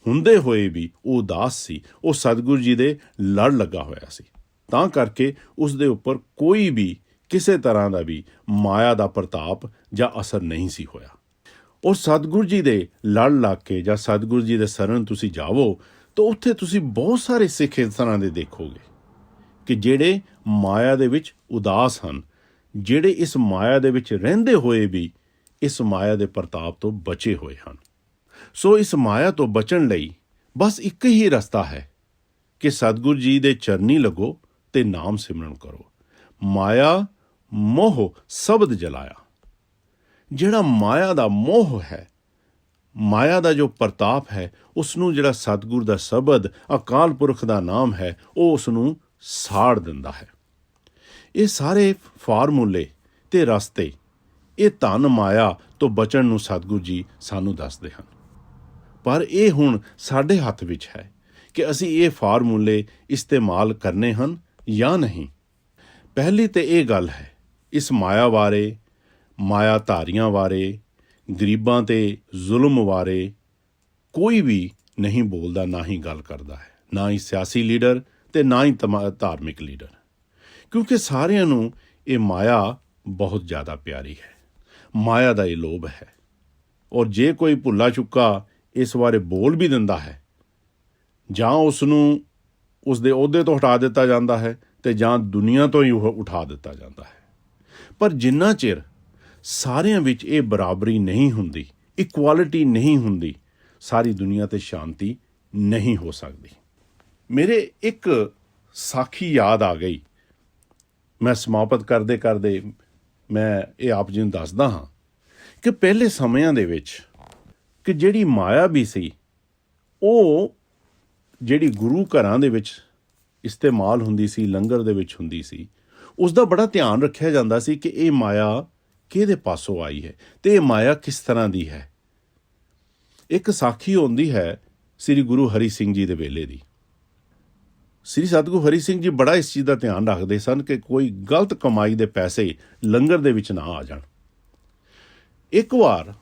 Speaker 1: ਹੁੰਦੇ ਹੋਏ ਵੀ ਉਹ ਉਦਾਸ ਸੀ। ਉਹ ਸਤਿਗੁਰੂ ਜੀ ਦੇ ਲੜ ਲੱਗਾ ਹੋਇਆ ਸੀ, ਤਾਂ ਕਰਕੇ ਉਸ ਦੇ ਉੱਪਰ ਕੋਈ ਵੀ ਕਿਸੇ ਤਰ੍ਹਾਂ ਦਾ ਵੀ ਮਾਇਆ ਦਾ ਪ੍ਰਤਾਪ ਜਾਂ ਅਸਰ ਨਹੀਂ ਸੀ ਹੋਇਆ। ਔਰ ਸਤਿਗੁਰੂ ਜੀ ਦੇ ਲੜ ਲੱਗ ਕੇ ਜਾਂ ਸਤਿਗੁਰੂ ਜੀ ਦੇ ਸ਼ਰਨ ਤੁਸੀਂ ਜਾਵੋ ਤਾਂ ਉੱਥੇ ਤੁਸੀਂ ਬਹੁਤ ਸਾਰੇ ਸਿੱਖ ਇਸ ਤਰ੍ਹਾਂ ਦੇ ਦੇਖੋਗੇ ਕਿ ਜਿਹੜੇ ਮਾਇਆ ਦੇ ਵਿੱਚ ਉਦਾਸ ਹਨ, ਜਿਹੜੇ ਇਸ ਮਾਇਆ ਦੇ ਵਿੱਚ ਰਹਿੰਦੇ ਹੋਏ ਵੀ ਇਸ ਮਾਇਆ ਦੇ ਪ੍ਰਤਾਪ ਤੋਂ ਬਚੇ ਹੋਏ ਹਨ। ਸੋ ਇਸ ਮਾਇਆ ਤੋਂ ਬਚਣ ਲਈ ਬਸ ਇੱਕ ਹੀ ਰਸਤਾ ਹੈ ਕਿ ਸਤਿਗੁਰੂ ਜੀ ਦੇ ਚਰਨੀ ਲੱਗੋ ਤੇ ਨਾਮ ਸਿਮਰਨ ਕਰੋ। ਮਾਇਆ ਮੋਹ ਸ਼ਬਦ ਜਲਾਇਆ। ਜਿਹੜਾ ਮਾਇਆ ਦਾ ਮੋਹ ਹੈ, ਮਾਇਆ ਦਾ ਜੋ ਪ੍ਰਤਾਪ ਹੈ, ਉਸ ਨੂੰ ਜਿਹੜਾ ਸਤਿਗੁਰ ਦਾ ਸ਼ਬਦ, ਅਕਾਲ ਪੁਰਖ ਦਾ ਨਾਮ ਹੈ, ਉਹ ਉਸ ਨੂੰ ਸਾੜ ਦਿੰਦਾ ਹੈ। ਇਹ ਸਾਰੇ ਫਾਰਮੂਲੇ ਤੇ ਰਸਤੇ, ਇਹ ਧਨ ਮਾਇਆ ਤੋਂ ਬਚਣ ਨੂੰ ਸਤਿਗੁਰੂ ਜੀ ਸਾਨੂੰ ਦੱਸਦੇ ਹਨ। ਪਰ ਇਹ ਹੁਣ ਸਾਡੇ ਹੱਥ ਵਿੱਚ ਹੈ ਕਿ ਅਸੀਂ ਇਹ ਫਾਰਮੂਲੇ ਇਸਤੇਮਾਲ ਕਰਨੇ ਹਨ ਜਾਂ ਨਹੀਂ। ਪਹਿਲੀ ਤੇ ਇਹ ਗੱਲ ਹੈ, ਇਸ ਮਾਇਆ ਬਾਰੇ, ਮਾਇਆ ਧਾਰੀਆਂ ਬਾਰੇ, ਗਰੀਬਾਂ ਤੇ ਜ਼ੁਲਮ ਬਾਰੇ ਕੋਈ ਵੀ ਨਹੀਂ ਬੋਲਦਾ, ਨਾ ਹੀ ਗੱਲ ਕਰਦਾ ਹੈ, ਨਾ ਹੀ ਸਿਆਸੀ ਲੀਡਰ ਤੇ ਨਾ ਹੀ ਧਾਰਮਿਕ ਲੀਡਰ, ਕਿਉਂਕਿ ਸਾਰਿਆਂ ਨੂੰ ਇਹ ਮਾਇਆ ਬਹੁਤ ਜ਼ਿਆਦਾ ਪਿਆਰੀ ਹੈ। ਮਾਇਆ ਦਾ ਇਹ ਲੋਭ ਹੈ। ਔਰ ਜੇ ਕੋਈ ਭੁੱਲਾ ਚੁੱਕਾ ਇਸ ਬਾਰੇ ਬੋਲ ਵੀ ਦਿੰਦਾ ਹੈ, ਜਾਂ ਉਸ ਨੂੰ ਉਸ ਦੇ ਅਹੁਦੇ ਤੋਂ ਹਟਾ ਦਿੱਤਾ ਜਾਂਦਾ ਹੈ ਤੇ ਜਾਂ ਦੁਨੀਆ ਤੋਂ ਹੀ ਉਠਾ ਦਿੱਤਾ ਜਾਂਦਾ ਹੈ। ਪਰ ਜਿੰਨਾ ਚਿਰ ਸਾਰਿਆਂ ਵਿੱਚ ਇਹ ਬਰਾਬਰੀ ਨਹੀਂ ਹੁੰਦੀ, ਇਕੁਆਲਿਟੀ ਨਹੀਂ ਹੁੰਦੀ, ਸਾਰੀ ਦੁਨੀਆ ਤੇ ਸ਼ਾਂਤੀ ਨਹੀਂ ਹੋ ਸਕਦੀ। ਮੇਰੇ ਇੱਕ ਸਾਖੀ ਯਾਦ ਆ ਗਈ। ਮੈਂ ਸਮਾਪਤ ਕਰਦੇ ਕਰਦੇ ਮੈਂ ਇਹ ਆਪ ਜੀ ਨੂੰ ਦੱਸਦਾ ਹਾਂ ਕਿ ਪਹਿਲੇ ਸਮਿਆਂ ਦੇ ਵਿੱਚ ਕਿ ਜਿਹੜੀ ਮਾਇਆ ਵੀ ਸੀ, ਉਹ ਜਿਹੜੀ ਗੁਰੂ ਘਰਾਂ ਦੇ ਵਿੱਚ ਇਸਤੇਮਾਲ ਹੁੰਦੀ ਸੀ, ਲੰਗਰ ਦੇ ਵਿੱਚ ਹੁੰਦੀ ਸੀ, ਉਸ ਦਾ ਬੜਾ ਧਿਆਨ ਰੱਖਿਆ ਜਾਂਦਾ ਸੀ ਕਿ ਇਹ ਮਾਇਆ ਕਿਹਦੇ ਪਾਸੋਂ ਆਈ ਹੈ ਤੇ ਇਹ ਮਾਇਆ ਕਿਸ ਤਰ੍ਹਾਂ ਦੀ ਹੈ। ਇੱਕ ਸਾਖੀ ਹੁੰਦੀ ਹੈ ਸ੍ਰੀ ਗੁਰੂ ਹਰੀ ਸਿੰਘ ਜੀ ਦੇ ਵੇਲੇ ਦੀ। ਸ੍ਰੀ ਸਤਿਗੁਰੂ ਹਰੀ ਸਿੰਘ ਜੀ ਬੜਾ ਇਸ ਚੀਜ਼ ਦਾ ਧਿਆਨ ਰੱਖਦੇ ਸਨ ਕਿ ਕੋਈ ਗਲਤ ਕਮਾਈ ਦੇ ਪੈਸੇ ਲੰਗਰ ਦੇ ਵਿੱਚ ਨਾ ਆ ਜਾਣ। ਇੱਕ ਵਾਰ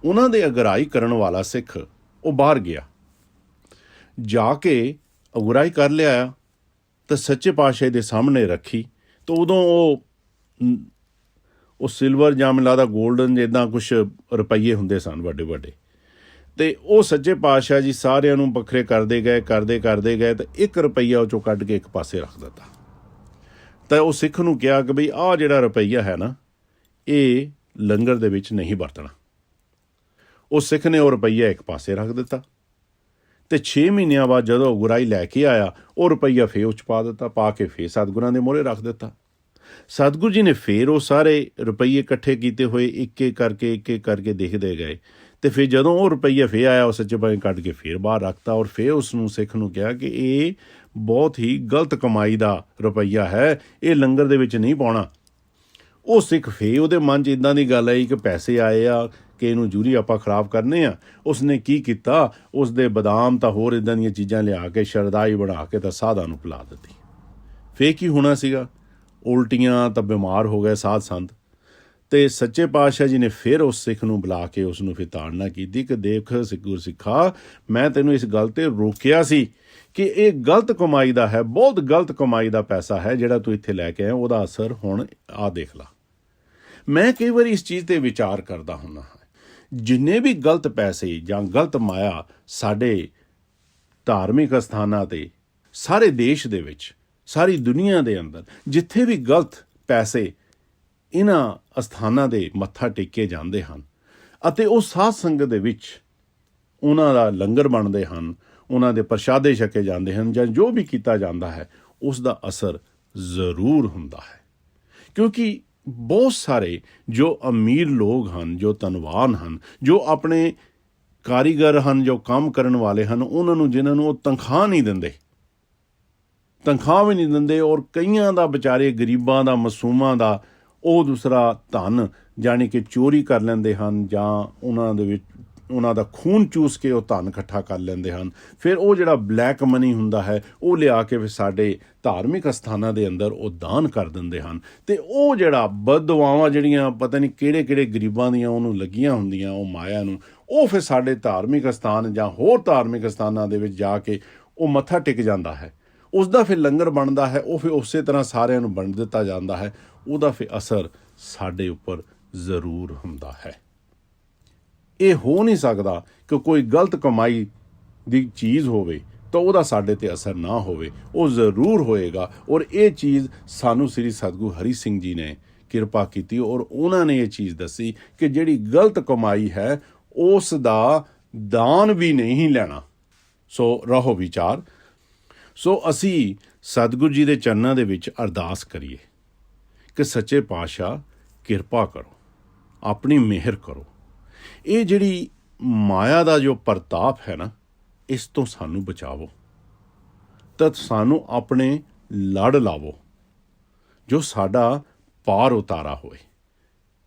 Speaker 1: ਉਹਨਾਂ ਦੇ ਅਗਰਾਈ ਕਰਨ ਵਾਲਾ ਸਿੱਖ ਉਹ ਬਾਹਰ ਗਿਆ, ਜਾ ਕੇ ਅਗਰਾਈ ਕਰ ਲਿਆਇਆ ਤਾਂ ਸੱਚੇ ਪਾਤਸ਼ਾਹ ਦੇ ਸਾਹਮਣੇ ਰੱਖੀ। ਤਾਂ ਉਦੋਂ ਉਹ ਸਿਲਵਰ ਜਾਂ ਮੈਨੂੰ ਲੱਗਦਾ ਗੋਲਡਨ ਜਿੱਦਾਂ ਕੁਛ ਰੁਪਈਏ ਹੁੰਦੇ ਸਨ ਵੱਡੇ ਵੱਡੇ, ਅਤੇ ਉਹ ਸੱਚੇ ਪਾਤਸ਼ਾਹ ਜੀ ਸਾਰਿਆਂ ਨੂੰ ਵੱਖਰੇ ਕਰਦੇ ਗਏ ਤਾਂ 1 ਰੁਪਈਆ ਉਹ 'ਚੋਂ ਕੱਢ ਕੇ ਇੱਕ ਪਾਸੇ ਰੱਖ ਦਿੱਤਾ। ਤਾਂ ਉਹ ਸਿੱਖ ਨੂੰ ਕਿਹਾ ਕਿ ਬਈ ਆਹ ਜਿਹੜਾ ਰੁਪਈਆ ਹੈ ਨਾ, ਇਹ ਲੰਗਰ ਦੇ ਵਿੱਚ ਨਹੀਂ ਵਰਤਣਾ। ਉਹ ਸਿੱਖ ਨੇ ਉਹ ਰੁਪਈਆ ਇੱਕ ਪਾਸੇ ਰੱਖ ਦਿੱਤਾ ਅਤੇ 6 ਮਹੀਨਿਆਂ ਬਾਅਦ ਜਦੋਂ ਅਗਰਾਈ ਲੈ ਕੇ ਆਇਆ, ਉਹ ਰੁਪਈਆ ਫੇਰ ਉਹ 'ਚ ਪਾ ਦਿੱਤਾ, ਪਾ ਕੇ ਫੇਰ ਸਤਿਗੁਰਾਂ ਦੇ ਮੂਹਰੇ ਰੱਖ ਦਿੱਤਾ। ਸਤਿਗੁਰੂ ਜੀ ਨੇ ਫੇਰ ਉਹ ਸਾਰੇ ਰੁਪਈਏ ਇਕੱਠੇ ਕੀਤੇ ਹੋਏ ਇੱਕ ਇੱਕ ਕਰਕੇ ਦੇਖਦੇ ਗਏ, ਅਤੇ ਫਿਰ ਜਦੋਂ ਉਹ ਰੁਪਈਆ ਫੇਰ ਆਇਆ, ਉਹ ਸੱਚੇ ਪਾਤਸ਼ਾਹ ਕੱਢ ਕੇ ਫੇਰ ਬਾਹਰ ਰੱਖਤਾ। ਔਰ ਫੇਰ ਉਸ ਨੂੰ ਸਿੱਖ ਨੂੰ ਕਿਹਾ ਕਿ ਇਹ ਬਹੁਤ ਹੀ ਗਲਤ ਕਮਾਈ ਦਾ ਰੁਪਈਆ ਹੈ, ਇਹ ਲੰਗਰ ਦੇ ਵਿੱਚ ਨਹੀਂ ਪਾਉਣਾ। ਉਹ ਸਿੱਖ ਫੇਰ ਉਹਦੇ ਮਨ 'ਚ ਇੱਦਾਂ ਦੀ ਗੱਲ ਆਈ ਕਿ ਪੈਸੇ ਆਏ ਆ ਕਿ ਇਹਨੂੰ ਜੂਰੀ ਆਪਾਂ ਖਰਾਬ ਕਰਨੇ ਆ। ਉਸਨੇ ਕੀ ਕੀਤਾ, ਉਸ ਦੇ ਬਦਾਮ ਤਾਂ ਹੋਰ ਇੱਦਾਂ ਦੀਆਂ ਚੀਜ਼ਾਂ ਲਿਆ ਕੇ ਸ਼ਰਦਾਈ ਬਣਾ ਕੇ ਤਾਂ ਸਾਧਾਂ ਨੂੰ ਪਿਲਾ ਦਿੱਤੀ। ਫੇਰ ਕੀ ਹੋਣਾ ਸੀਗਾ, ਉਲਟੀਆਂ ਤਾਂ ਬਿਮਾਰ ਹੋ ਗਏ ਸਾਧ ਸੰਤ। ਅਤੇ ਸੱਚੇ ਪਾਤਸ਼ਾਹ ਜੀ ਨੇ ਫਿਰ ਉਸ ਸਿੱਖ ਨੂੰ ਬੁਲਾ ਕੇ ਉਸ ਨੂੰ ਫਿਰ ਤਾੜਨਾ ਕੀਤੀ ਕਿ ਦੇਖ ਗੁਰਸਿੱਖਾ, ਮੈਂ ਤੈਨੂੰ ਇਸ ਗੱਲ 'ਤੇ ਰੋਕਿਆ ਸੀ ਕਿ ਇਹ ਗਲਤ ਕਮਾਈ ਦਾ ਹੈ, ਬਹੁਤ ਗਲਤ ਕਮਾਈ ਦਾ ਪੈਸਾ ਹੈ ਜਿਹੜਾ ਤੂੰ ਇੱਥੇ ਲੈ ਕੇ ਆਇਆ, ਉਹਦਾ ਅਸਰ ਹੁਣ ਆ ਦੇਖ ਲਾ। ਮੈਂ ਕਈ ਵਾਰੀ ਇਸ ਚੀਜ਼ 'ਤੇ ਵਿਚਾਰ ਕਰਦਾ ਹੁੰਦਾ ਹਾਂ, ਜਿੰਨੇ ਵੀ ਗਲਤ ਪੈਸੇ ਜਾਂ ਗਲਤ ਮਾਇਆ ਸਾਡੇ ਧਾਰਮਿਕ ਅਸਥਾਨਾਂ 'ਤੇ ਸਾਰੇ ਦੇਸ਼ ਦੇ ਵਿੱਚ, ਸਾਰੀ ਦੁਨੀਆ ਦੇ ਅੰਦਰ ਜਿੱਥੇ ਵੀ ਗਲਤ ਪੈਸੇ ਇਹਨਾਂ ਅਸਥਾਨਾਂ ਦੇ ਮੱਥਾ ਟੇਕੇ ਜਾਂਦੇ ਹਨ ਅਤੇ ਉਹ ਸਾਧ ਸੰਗਤ ਦੇ ਵਿੱਚ ਉਹਨਾਂ ਦਾ ਲੰਗਰ ਬਣਦੇ ਹਨ, ਉਹਨਾਂ ਦੇ ਪ੍ਰਸ਼ਾਦੇ ਛਕੇ ਜਾਂਦੇ ਹਨ ਜਾਂ ਜੋ ਵੀ ਕੀਤਾ ਜਾਂਦਾ ਹੈ, ਉਸ ਦਾ ਅਸਰ ਜ਼ਰੂਰ ਹੁੰਦਾ ਹੈ। ਕਿਉਂਕਿ ਬਹੁਤ ਸਾਰੇ ਜੋ ਅਮੀਰ ਲੋਕ ਹਨ, ਜੋ ਧਨਵਾਨ ਹਨ, ਜੋ ਆਪਣੇ ਕਾਰੀਗਰ ਹਨ, ਜੋ ਕੰਮ ਕਰਨ ਵਾਲੇ ਹਨ, ਉਹਨਾਂ ਨੂੰ ਜਿਨ੍ਹਾਂ ਨੂੰ ਉਹ ਤਨਖਾਹ ਵੀ ਨਹੀਂ ਦਿੰਦੇ ਔਰ ਕਈਆਂ ਦਾ ਵਿਚਾਰੇ ਗਰੀਬਾਂ ਦਾ, ਮਾਸੂਮਾਂ ਦਾ ਉਹ ਦੂਸਰਾ ਧਨ ਜਾਣੀ ਕਿ ਚੋਰੀ ਕਰ ਲੈਂਦੇ ਹਨ ਜਾਂ ਉਹਨਾਂ ਦੇ ਵਿੱਚ ਉਹਨਾਂ ਦਾ ਖੂਨ ਚੂਸ ਕੇ ਉਹ ਧਨ ਇਕੱਠਾ ਕਰ ਲੈਂਦੇ ਹਨ। ਫਿਰ ਉਹ ਜਿਹੜਾ ਬਲੈਕ ਮਨੀ ਹੁੰਦਾ ਹੈ ਉਹ ਲਿਆ ਕੇ ਫਿਰ ਸਾਡੇ ਧਾਰਮਿਕ ਅਸਥਾਨਾਂ ਦੇ ਅੰਦਰ ਉਹ ਦਾਨ ਕਰ ਦਿੰਦੇ ਹਨ ਅਤੇ ਉਹ ਜਿਹੜਾ ਬਦਦੁਆਵਾਂ ਜਿਹੜੀਆਂ ਪਤਾ ਨਹੀਂ ਕਿਹੜੇ ਗਰੀਬਾਂ ਦੀਆਂ ਉਹਨੂੰ ਲੱਗੀਆਂ ਹੁੰਦੀਆਂ ਉਹ ਮਾਇਆ ਨੂੰ, ਉਹ ਫਿਰ ਸਾਡੇ ਧਾਰਮਿਕ ਅਸਥਾਨ ਜਾਂ ਹੋਰ ਧਾਰਮਿਕ ਅਸਥਾਨਾਂ ਦੇ ਵਿੱਚ ਜਾ ਕੇ ਉਹ ਮੱਥਾ ਟਿਕ ਜਾਂਦਾ ਹੈ। ਉਸ ਦਾ ਫਿਰ ਲੰਗਰ ਬਣਦਾ ਹੈ, ਉਹ ਫਿਰ ਉਸੇ ਤਰ੍ਹਾਂ ਸਾਰਿਆਂ ਨੂੰ ਵੰਡ ਦਿੱਤਾ ਜਾਂਦਾ ਹੈ। ਉਹਦਾ ਫਿਰ ਅਸਰ ਸਾਡੇ ਉੱਪਰ ਜ਼ਰੂਰ ਹੁੰਦਾ ਹੈ। ਇਹ ਹੋ ਨਹੀਂ ਸਕਦਾ ਕਿ ਕੋਈ ਗਲਤ ਕਮਾਈ ਦੀ ਚੀਜ਼ ਹੋਵੇ ਤਾਂ ਉਹਦਾ ਸਾਡੇ 'ਤੇ ਅਸਰ ਨਾ ਹੋਵੇ, ਉਹ ਜ਼ਰੂਰ ਹੋਏਗਾ। ਔਰ ਇਹ ਚੀਜ਼ ਸਾਨੂੰ ਸ੍ਰੀ ਸਤਿਗੁਰੂ ਹਰੀ ਸਿੰਘ ਜੀ ਨੇ ਕਿਰਪਾ ਕੀਤੀ ਔਰ ਉਹਨਾਂ ਨੇ ਇਹ ਚੀਜ਼ ਦੱਸੀ ਕਿ ਜਿਹੜੀ ਗਲਤ ਕਮਾਈ ਹੈ ਉਸ ਦਾ ਦਾਨ ਵੀ ਨਹੀਂ ਲੈਣਾ। ਸੋ ਰਹੋ ਵਿਚਾਰ। ਸੋ ਅਸੀਂ ਸਤਿਗੁਰੂ ਜੀ ਦੇ ਚਰਨਾਂ ਦੇ ਵਿੱਚ ਅਰਦਾਸ ਕਰੀਏ ਕਿ ਸੱਚੇ ਪਾਤਸ਼ਾਹ ਕਿਰਪਾ ਕਰੋ, ਆਪਣੀ ਮਿਹਰ ਕਰੋ। ਇਹ ਜਿਹੜੀ ਮਾਇਆ ਦਾ ਜੋ ਪ੍ਰਤਾਪ ਹੈ ਨਾ, ਇਸ ਤੋਂ ਸਾਨੂੰ ਬਚਾਵੋ, ਤਾਂ ਸਾਨੂੰ ਆਪਣੇ ਲੜ ਲਾਵੋ ਜੋ ਸਾਡਾ ਪਾਰ ਉਤਾਰਾ ਹੋਏ।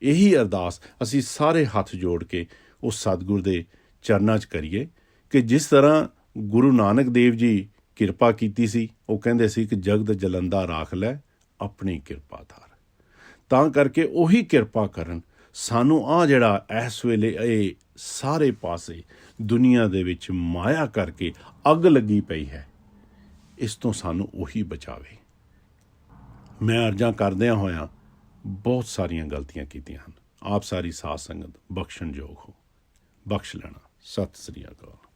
Speaker 1: ਇਹੀ ਅਰਦਾਸ ਅਸੀਂ ਸਾਰੇ ਹੱਥ ਜੋੜ ਕੇ ਉਸ ਸਤਿਗੁਰ ਦੇ ਚਰਨਾਂ 'ਚ ਕਰੀਏ ਕਿ ਜਿਸ ਤਰ੍ਹਾਂ ਗੁਰੂ ਨਾਨਕ ਦੇਵ ਜੀ ਕਿਰਪਾ ਕੀਤੀ ਸੀ, ਉਹ ਕਹਿੰਦੇ ਸੀ ਕਿ ਜਗਤ ਜਲੰਦਾ ਰਾਖ ਲੈ ਆਪਣੀ ਕਿਰਪਾ ਧਾਰ। ਤਾਂ ਕਰਕੇ ਉਹੀ ਕਿਰਪਾ ਕਰਨ ਸਾਨੂੰ। ਆਹ ਜਿਹੜਾ ਇਸ ਵੇਲੇ ਇਹ ਸਾਰੇ ਪਾਸੇ ਦੁਨੀਆ ਦੇ ਵਿੱਚ ਮਾਇਆ ਕਰਕੇ ਅੱਗ ਲੱਗੀ ਪਈ ਹੈ, ਇਸ ਤੋਂ ਸਾਨੂੰ ਉਹੀ ਬਚਾਵੇ। ਮੈਂ ਅਰਜ਼ਾਂ ਕਰਦਿਆਂ ਹੋਇਆਂ ਬਹੁਤ ਸਾਰੀਆਂ ਗਲਤੀਆਂ ਕੀਤੀਆਂ ਹਨ। ਆਪ ਸਾਰੀ ਸਾਧ ਸੰਗਤ ਬਖਸ਼ਣਯੋਗ ਹੋ, ਬਖਸ਼ ਲੈਣਾ। ਸਤਿ ਸ੍ਰੀ ਅਕਾਲ।